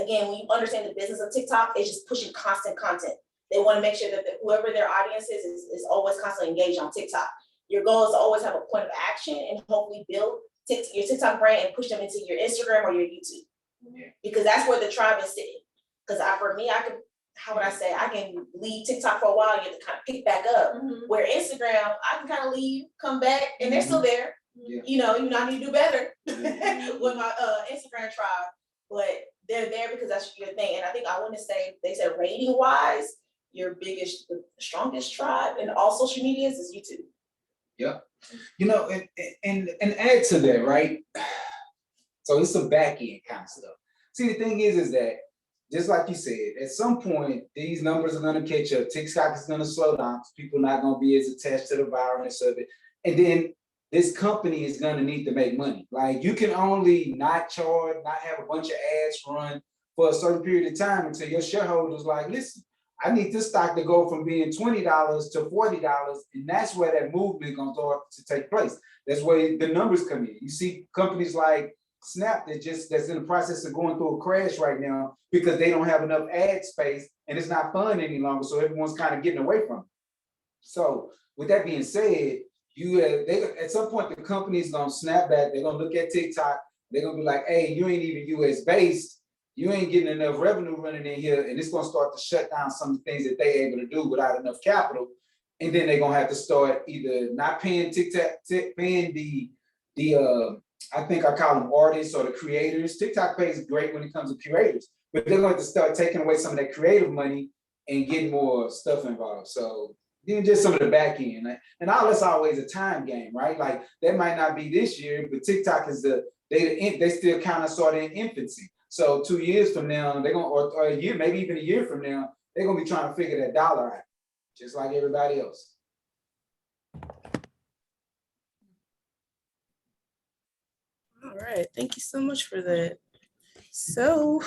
again, when you understand the business of TikTok, it's just pushing constant content. They want to make sure that whoever their audience is always constantly engaged on TikTok. Your goal is to always have a point of action and hopefully build your TikTok brand and push them into your Instagram or your YouTube. Yeah. Because that's where the tribe is sitting. Because for me, I can leave TikTok for a while, you have to kind of pick back up. Mm-hmm. Where Instagram, I can kind of leave, come back, and they're still there. Yeah. You I need to do better with my Instagram tribe. But they're there because that's your thing. And I think I want to say, they said rating wise, your biggest, the strongest tribe in all social medias is YouTube. Yeah. And add to that, right? So it's some back end kind of stuff. See, the thing is that just like you said, at some point, these numbers are going to catch up. TikTok is going to slow down. People are not going to be as attached to the viralness of it. And then this company is going to need to make money. Like, you can only not charge, not have a bunch of ads run for a certain period of time until your shareholders like, listen, I need this stock to go from being $20 to $40. And that's where that movement is going to start to take place. That's where the numbers come in. You see companies like Snap that's in the process of going through a crash right now because they don't have enough ad space and it's not fun any longer. So everyone's kind of getting away from it. So with that being said, at some point the company's gonna snap back. They're gonna look at TikTok. They're gonna be like, "Hey, you ain't even US based. You ain't getting enough revenue running in here," and it's gonna start to shut down some of the things that they're able to do without enough capital. And then they're gonna have to start either not paying TikTok, paying the I think I call them artists or the creators. TikTok pays great when it comes to creators, but they're going to start taking away some of that creative money and getting more stuff involved. So then just some of the back end, and all that's always a time game, right? Like that might not be this year, but TikTok is they still kind of sort of in infancy. So 2 years from now, they're going or a year, maybe even a year from now, they're going to be trying to figure that dollar out, just like everybody else. All right, thank you so much for that. So,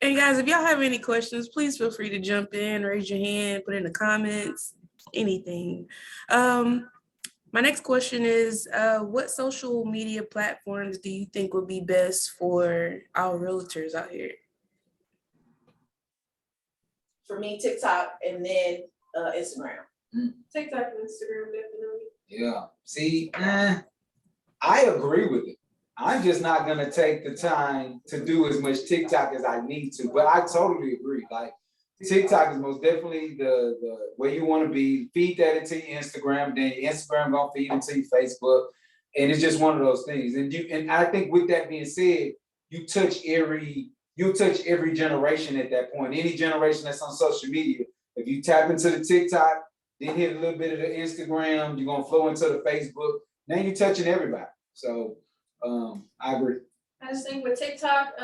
and guys, if y'all have any questions, please feel free to jump in, raise your hand, put in the comments, anything. My next question is, what social media platforms do you think would be best for our realtors out here? For me, TikTok and then Instagram. TikTok and Instagram, definitely. Yeah. See, I agree with it. I'm just not gonna take the time to do as much TikTok as I need to, but I totally agree. Like TikTok is most definitely the where you want to be. Feed that into your Instagram, then your Instagram gonna feed into your Facebook, and it's just one of those things. And I think with that being said, you touch every you'll touch every generation at that point. Any generation that's on social media, if you tap into the TikTok, then hit a little bit of the Instagram, you're gonna flow into the Facebook. Now you're touching everybody. So I agree. I just think with TikTok,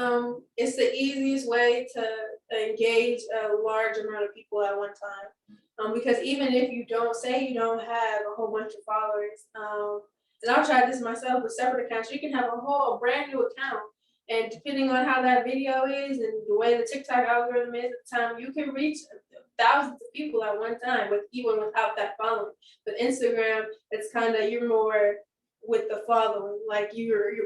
it's the easiest way to engage a large amount of people at one time. Because even if you don't have a whole bunch of followers, and I've tried this myself with separate accounts, you can have a brand new account. And depending on how that video is and the way the TikTok algorithm is at the time, you can reach thousands of people at one time even without that following. With Instagram, it's kind of, you're more with the following, like your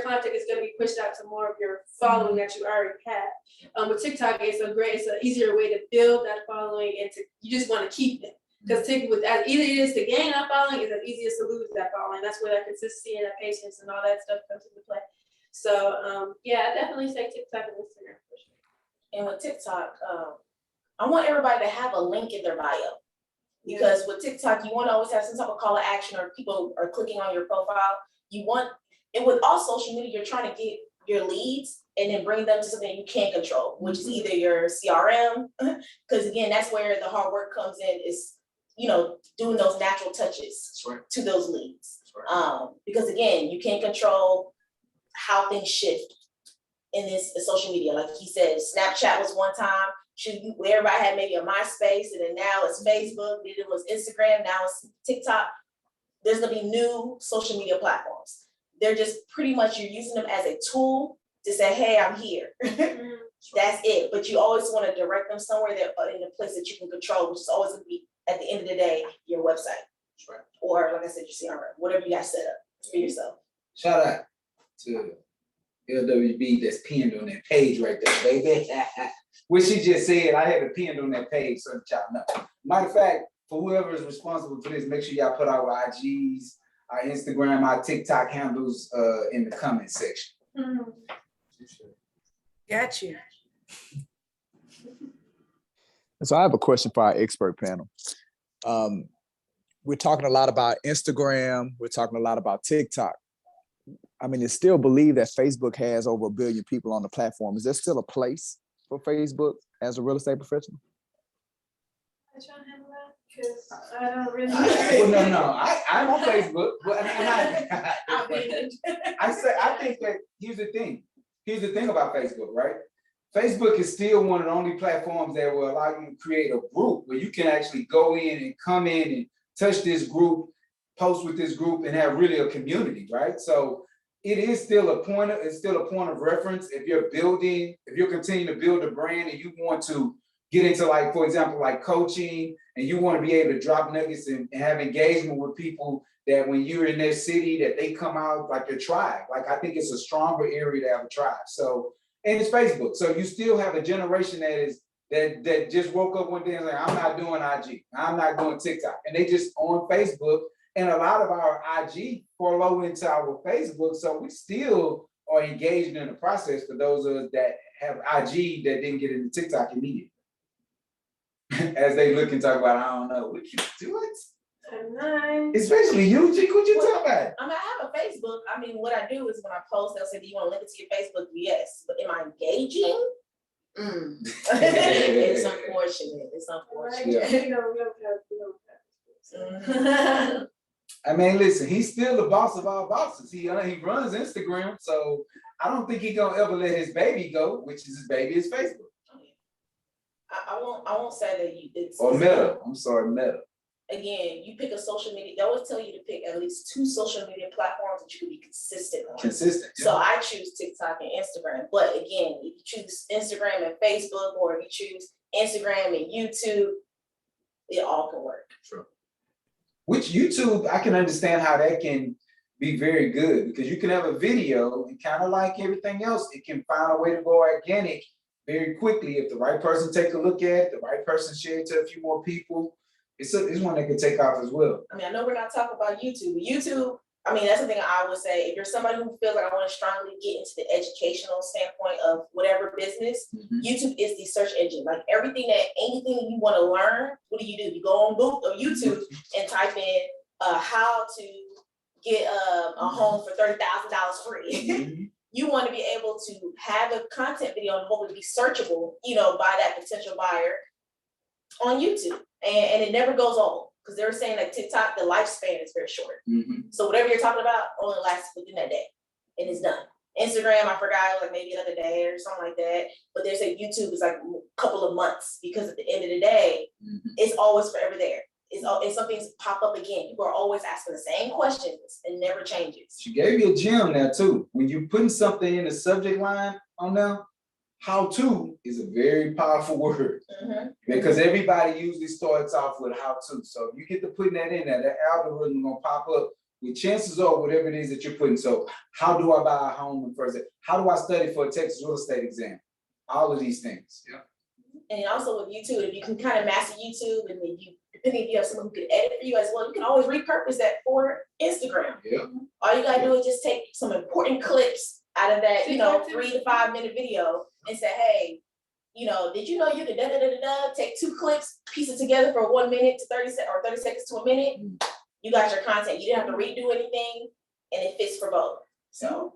content is going to be pushed out to more of your following that you already have. With TikTok, it's an easier way to build that following, and you just want to keep it. Because with as easy it is to gain that following, it's as easy as to lose that following. That's where that consistency and that patience and all that stuff comes into play. So yeah, I definitely say TikTok and Instagram for sure. And with TikTok, I want everybody to have a link in their bio. Because with TikTok, you want to always have some type of call to action, or people are clicking on your profile. And with all social media, you're trying to get your leads and then bring them to something you can't control, which is either your CRM, because again, that's where the hard work comes in, is, doing those natural touches to those leads. Because again, you can't control how things shift in this social media. Like he said, Snapchat was one time, everybody had maybe a MySpace, and then now it's Facebook, then it was Instagram, now it's TikTok. There's gonna be new social media platforms. They're just pretty much, you're using them as a tool to say, hey, I'm here. That's it. But you always want to direct them somewhere that in a place that you can control, which is always gonna be, at the end of the day, your website. Or like I said, your CRM, whatever you got set up for yourself. Shout out to LWB that's pinned on that page right there, baby. What she just said, I had it pinned on that page, so y'all know. Matter of fact, for whoever is responsible for this, make sure y'all put our IGs, our Instagram, our TikTok handles in the comment section. Got you. So I have a question for our expert panel. We're talking a lot about Instagram. We're talking a lot about TikTok. I mean, it's still believed that Facebook has over 1 billion people on the platform. Is there still a place for Facebook as a real estate professional? I try to handle that because I don't really. Well, no. I'm on Facebook, but I think that here's the thing. Here's the thing about Facebook, right? Facebook is still one of the only platforms that will allow you to create a group where you can actually go in and come in and touch this group, post with this group, and have really a community, right? So it is still a point of reference. If you're continuing to build a brand and you want to get into, like, for example, like coaching, and you want to be able to drop nuggets and have engagement with people that when you're in their city, that they come out like your tribe. Like, I think it's a stronger area to have a tribe. So, and it's Facebook. So you still have a generation that just woke up one day and like, I'm not doing IG, I'm not doing TikTok. And they just on Facebook. And a lot of our IG follow into our Facebook. So we still are engaged in the process for those of us that have IG that didn't get into TikTok immediately. As they look and talk about, I don't know, what you do it? Especially you, Chika, what you talking about? I mean, I have a Facebook. I mean, what I do is when I post, they'll say, do you want to link it to your Facebook? Yes. But am I engaging? It's unfortunate. It's unfortunate. Yeah. I mean, listen, he's still the boss of all bosses. He runs Instagram, so I don't think he's gonna ever let his baby go, which is his baby is Facebook. I won't say that it's or Meta. I'm sorry, Meta. Again, you pick a social media. They always tell you to pick at least 2 social media platforms that you can be consistent on. Consistent. Yeah. So I choose TikTok and Instagram. But again, if you choose Instagram and Facebook, or if you choose Instagram and YouTube, it all can work. True. Which YouTube, I can understand how that can be very good, because you can have a video and kind of like everything else, it can find a way to go organic very quickly if the right person take a look at it, the right person share it to a few more people. It's one that can take off as well. I mean, I know we're not talking about YouTube, but YouTube, I mean, that's the thing I would say. If you're somebody who feels like I want to strongly get into the educational standpoint of whatever business, YouTube is the search engine. Like anything you want to learn, what do? You go on Google or YouTube and type in how to get a home for $30,000 free. you want to be able to have a content video and hopefully be searchable, you know, by that potential buyer on YouTube. And it never goes old, because they were saying that TikTok, the lifespan is very short. So whatever you're talking about only lasts within that day and it's done. Instagram, I forgot, like maybe another day or something like that. But they say YouTube is like a couple of months, because at the end of the day, it's always forever there. And some things pop up again. People are always asking the same questions and never changes. She gave you a gem there too. When you're putting something in the subject line on there, how to is a very powerful word, because everybody usually starts off with how to. So if you get to putting that in there, that algorithm gonna pop up with chances are whatever it is that you're putting. So how do I buy a home in first? How do I study for a Texas real estate exam? All of these things. Yeah. And also with YouTube, if you can kind of master YouTube, and then depending if you have someone who can edit for you as well, you can always repurpose that for Instagram. Yeah. All you gotta do is just take some important clips out of that, you know, 3 to 5 minute video and say, hey, you know, did you know you could take 2 clips, piece it together for 1 minute to 30 seconds or 30 seconds to a minute. You got your content. You didn't have to redo anything, and it fits for both. So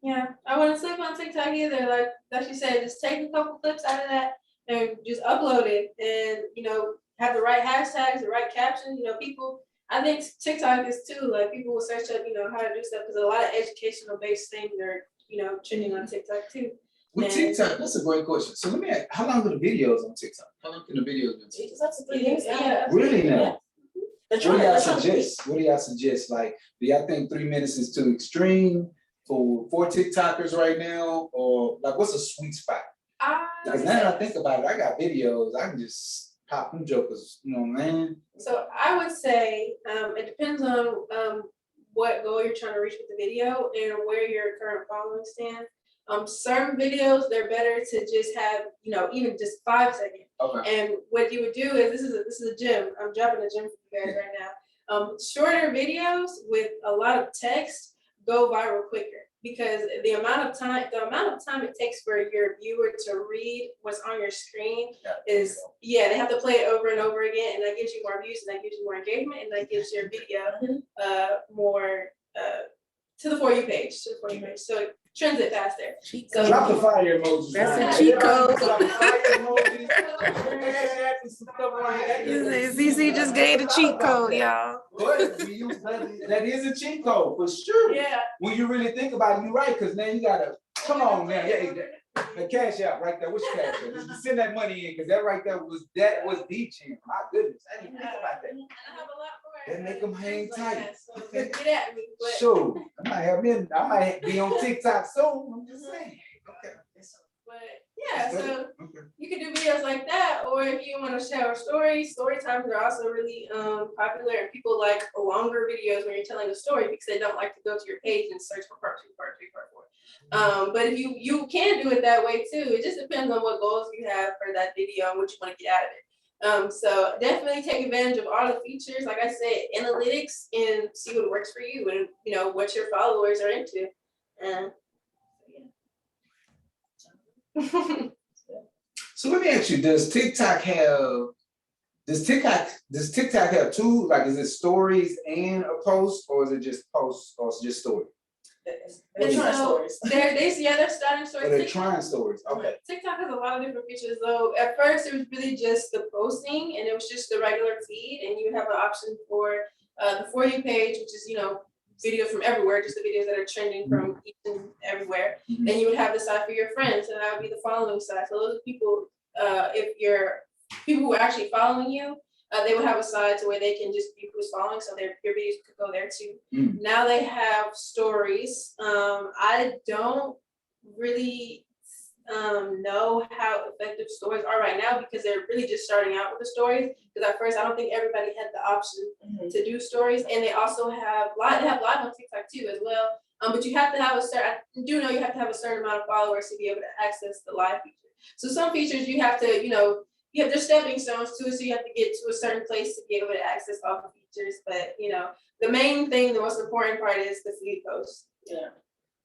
Yeah, I wouldn't sleep on TikTok either. Like she said, just take a couple clips out of that and just upload it, and you know, have the right hashtags, the right captions. You know, people. I think TikTok is too. Like people will search up, you know, how to do stuff, because a lot of educational based things are, you know, trending on TikTok too. With TikTok, that's a great question. So let me ask, how long are the videos on TikTok? How long can the videos be? Jesus, that's 3 years. Yeah. Really now? They're What trying do y'all to- suggest? What do y'all suggest? Like, do y'all think 3 minutes is too extreme for TikTokers right now? Or like, what's a sweet spot? Because now that I think about it, I got videos, I can just pop them jokers, you know what I mean? So I would say it depends on what goal you're trying to reach with the video and where your current following stands. Certain videos, they're better to just have, you know, even just 5 seconds. Okay. And what you would do is, this is a gym. I'm dropping a gym for you guys right now. Shorter videos with a lot of text go viral quicker, because the amount of time it takes for your viewer to read what's on your screen is, they have to play it over and over again, and that gives you more views, and that gives you more engagement, and that gives your video more to the For You page. So it trends it faster. So Drop the fire emojis. That's a cheat code. Drop the fire emojis. CiCi just gave the cheat code, y'all. But we use that is a cheat code for sure. Yeah. When you really think about it, you're right, because now you gotta, come on now, the cash out right there, what's your cash out? Just send that money in, because that right there was the cheat. My goodness, I didn't think about that. And I have a lot more. That make them hang tight. So get at me. But Sure, I might be on TikTok soon, I'm just saying. Okay. But yeah, so Okay. you can do videos like that, or if you want to share stories, story times are also really popular, and people like longer videos when you're telling a story, because they don't like to go to your page and search for part 2, part 3, part 4. But if you can do it that way too. It just depends on what goals you have for that video and what you want to get out of it. So definitely take advantage of all the features, like I said, analytics, and see what works for you, and you know what your followers are into. So let me ask you, does TikTok have two, like, is it stories and a post, or is it just posts, or is it just story? They're trying stories. They're starting stories. Or they're trying stories, okay. TikTok has a lot of different features though. At first, it was really just the posting, and it was just the regular feed, and you have an option for the For You page, which is, you know, videos from everywhere, just the videos that are trending from each and everywhere. Then you would have the side for your friends, and that would be the following side. So those people, if you're people who are actually following you, they would have a side to where they can just view who's following, so your videos could go there too. Now they have stories. I don't really know how effective stories are right now, because they're really just starting out with the stories. Because at first, I don't think everybody had the option to do stories, and they also have live. They have live on TikTok too as well. But you have to have I do know you have to have a certain amount of followers to be able to access the live feature. So some features you have to, you know, there's stepping stones to it, so you have to get to a certain place to be able to access all the features. But you know, the main thing, the most important part is the feed post. Yeah.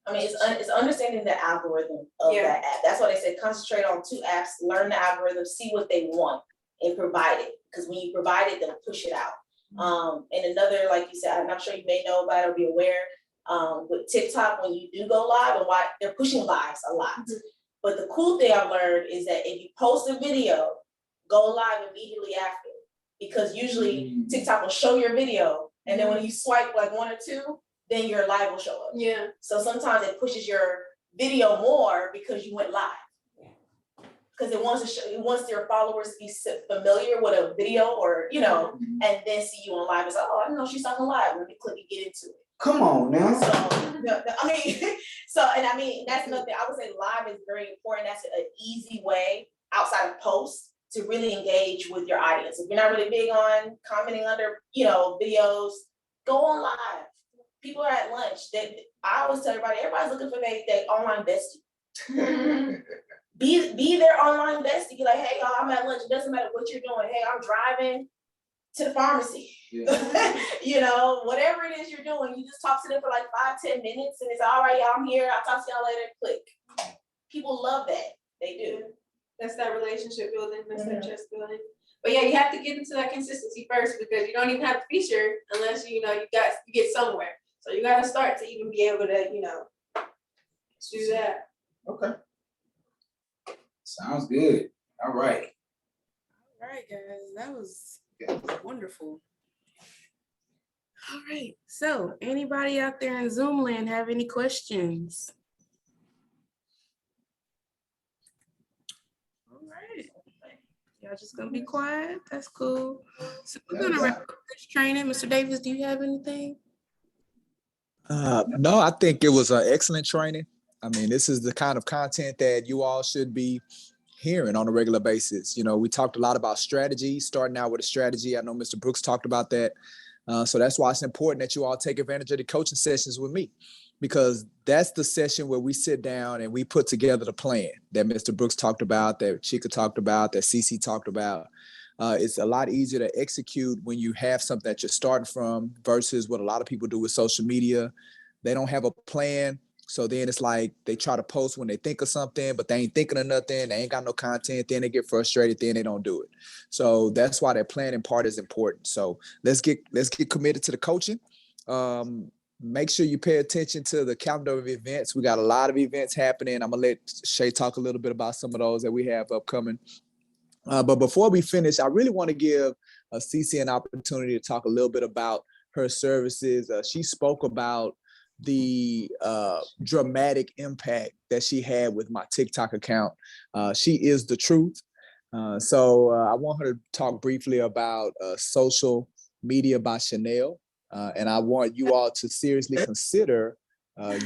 I mean, it's understanding the algorithm of that app. That's why they said concentrate on 2 apps, learn the algorithm, see what they want, and provide it. Because when you provide it, they'll push it out. And another, like you said, I'm not sure you may know about it or be aware, with TikTok when you do go live and why they're pushing lives a lot. But the cool thing I've learned is that if you post a video, go live immediately after, because usually TikTok will show your video, and then when you swipe like 1 or 2, then your live will show up. Yeah. So sometimes it pushes your video more because you went live. Because it wants to show, it wants your followers to be familiar with a video, or and then see you on live. It's like, oh, I didn't know she's talking live. Let me click and get into it. Come on now. So I mean, that's another thing. I would say live is very important. That's an easy way outside of posts to really engage with your audience. If you're not really big on commenting under, videos, go on live. People are at lunch. I always tell everybody's looking for their online bestie. Be their online bestie. Be like, hey, y'all, I'm at lunch. It doesn't matter what you're doing. Hey, I'm driving to the pharmacy. Yeah. Whatever it is you're doing, you just talk to them for like 5-10 minutes, and it's all right, y'all, I'm here. I'll talk to y'all later. Click. People love that. They do. That's that relationship building. That's that trust building. But yeah, you have to get into that consistency first, because you don't even have to feature unless you get somewhere. So you got to start to even be able to do that. Okay. Sounds good. All right. All right, guys, that was wonderful. All right, so anybody out there in Zoom land have any questions? All right, y'all just gonna be quiet. That's cool. So we're gonna wrap up this training. Mr. Davis, do you have anything? No, I think it was an excellent training. I mean, this is the kind of content that you all should be hearing on a regular basis. We talked a lot about strategy, starting out with a strategy. I know Mr. Brooks talked about that. So that's why it's important that you all take advantage of the coaching sessions with me, because that's the session where we sit down and we put together the plan that Mr. Brooks talked about, that Chika talked about, that CiCi talked about. It's a lot easier to execute when you have something that you're starting from versus what a lot of people do with social media. They don't have a plan. So then it's like they try to post when they think of something, but they ain't thinking of nothing. They ain't got no content. Then they get frustrated. Then they don't do it. So that's why that planning part is important. So let's get committed to the coaching. Make sure you pay attention to the calendar of events. We got a lot of events happening. I'm gonna let Shay talk a little bit about some of those that we have upcoming. But before we finish, I really want to give CiCi an opportunity to talk a little bit about her services. She spoke about the dramatic impact that she had with my TikTok account. She is the truth. So I want her to talk briefly about Social Media by Chanel. And I want you all to seriously consider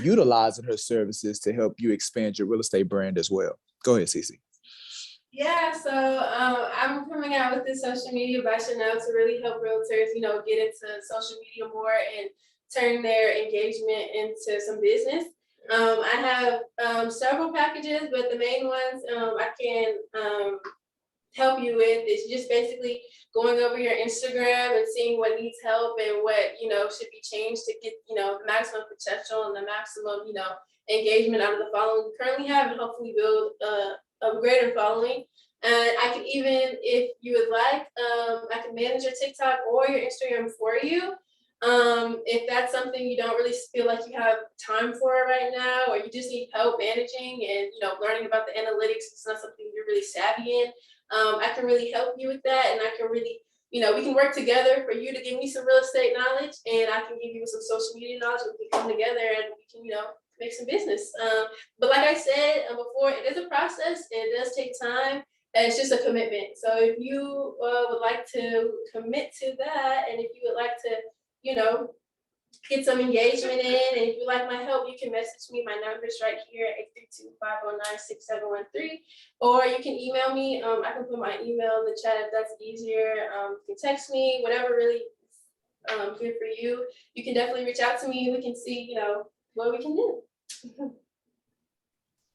utilizing her services to help you expand your real estate brand as well. Go ahead, CiCi. Yeah, so I'm coming out with this Social Media by Chanel to really help realtors, get into social media more and turn their engagement into some business. I have several packages, but the main ones I can help you with is just basically going over your Instagram and seeing what needs help and what should be changed to get the maximum potential and the maximum engagement out of the following you currently have, and hopefully build a greater following. And I can even, if you would like, I can manage your TikTok or your Instagram for you. If that's something you don't really feel like you have time for right now, or you just need help managing and learning about the analytics, it's not something you're really savvy in. I can really help you with that, and I can really, we can work together for you to give me some real estate knowledge, and I can give you some social media knowledge. We can come together and we can, make some business. But like I said before, it is a process. It does take time. And it's just a commitment. So if you would like to commit to that, and if you would like to, get some engagement in, and if you like my help, you can message me. My number's right here, 832-509-6713, or you can email me. I can put my email in the chat if that's easier. You can text me, whatever really good for you. You can definitely reach out to me. We can see, what we can do.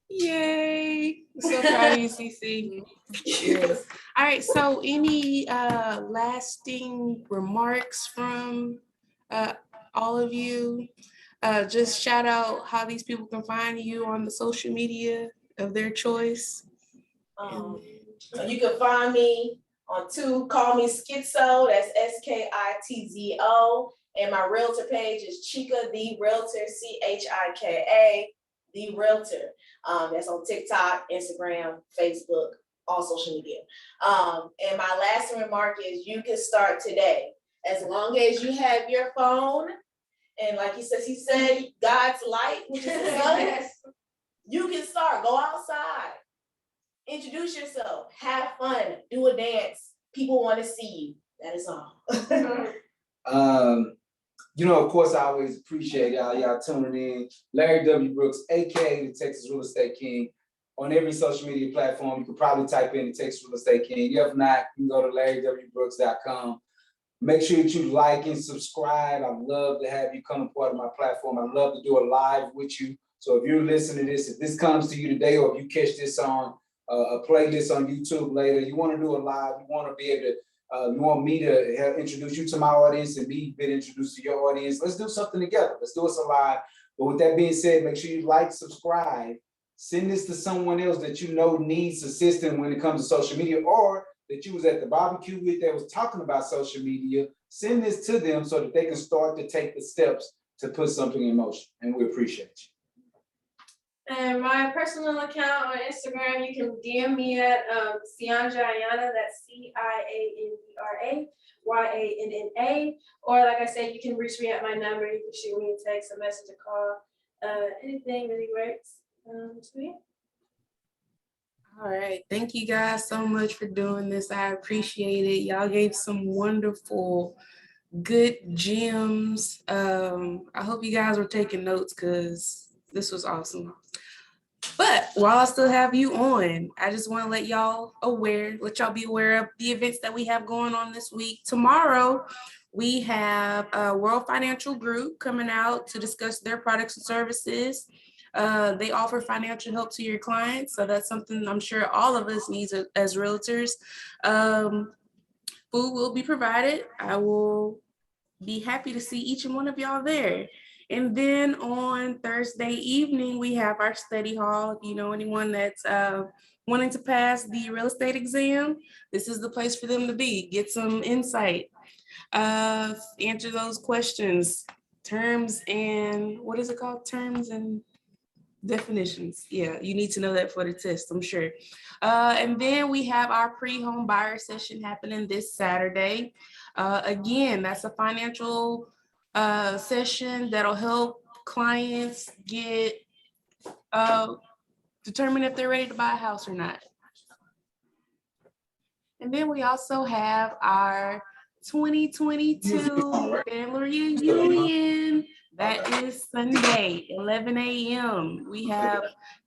Yay! I'm so proud of you, CiCi. Yes. All right. So, any lasting remarks from all of you? Just shout out how these people can find you on the social media of their choice. So you can find me on call me Schizo. That's SKITZO. And my Realtor page is Chika the Realtor, Chika the Realtor. That's on TikTok, Instagram, Facebook, all social media. And my last remark is you can start today. As long as you have your phone, and like he said, God's light, which is the sun, you can start. Go outside. Introduce yourself. Have fun. Do a dance. People want to see you. That is all. You know, of course, I always appreciate y'all tuning in. Larry W. Brooks, aka the Texas Real Estate King, on every social media platform. You can probably type in the Texas Real Estate King. If not, you can go to LarryWBrooks.com. Make sure that you like and subscribe. I'd love to have you come a part of my platform. I'd love to do a live with you. So if you're listening to this, if this comes to you today, or if you catch this on a playlist on YouTube later, you want to do a live, you want to be able to, you want me to help introduce you to my audience and me be introduced to your audience, let's do something together. Let's do us a live. But with that being said, make sure you like, subscribe, send this to someone else that you know needs assistance when it comes to social media, or that you was at the barbecue with that was talking about social media. Send this to them so that they can start to take the steps to put something in motion. And we appreciate you. And my personal account on Instagram, you can DM me at Cianja Ayana, that's CiandraYanna, or like I said, you can reach me at my number. You can shoot me a text, a message, a call, anything really works. So yeah. All right. Thank you guys so much for doing this. I appreciate it. Y'all gave some wonderful, good gems. I hope you guys were taking notes because this was awesome. But while I still have you on, I just want to let y'all be aware of the events that we have going on this week. Tomorrow, we have a World Financial Group coming out to discuss their products and services. They offer financial help to your clients. So that's something I'm sure all of us need as realtors. Food will be provided. I will be happy to see each and one of y'all there. And then on Thursday evening, we have our study hall. If you know anyone that's wanting to pass the real estate exam, this is the place for them to be. Get some insight, answer those questions, terms and what is it called? Terms and definitions. Yeah, you need to know that for the test, I'm sure. And then we have our pre-home buyer session happening this Saturday. Again, that's a financial session that'll help clients get determine if they're ready to buy a house or not. And then we also have our 2022 family reunion. That is Sunday, 11 a.m. We have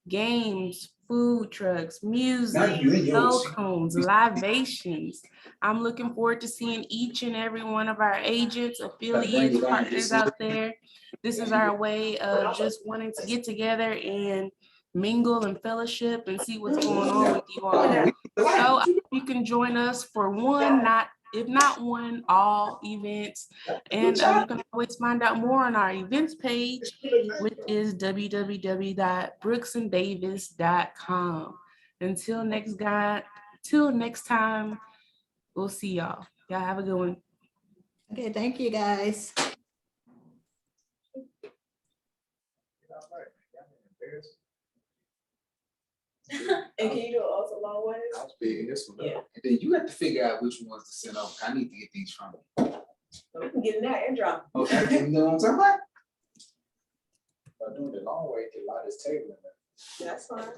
games, food trucks, music, snow cones, libations. I'm looking forward to seeing each and every one of our agents, affiliates, partners out there. This is our way of just wanting to get together and mingle and fellowship and see what's going on with you all. So you can join us for one, if not one, all events. And you can always find out more on our events page, which is www.brooksanddavis.com. Until next time, we'll see y'all. Y'all have a good one. Okay, thank you, guys. And can you do it also long ways? I was big in this one. Yeah. And then you have to figure out which ones to send over. I need to get these from you. We can get in that and drop. Okay, you know what I'm talking about? By doing the long way, get a lot of this table in there. That's fine.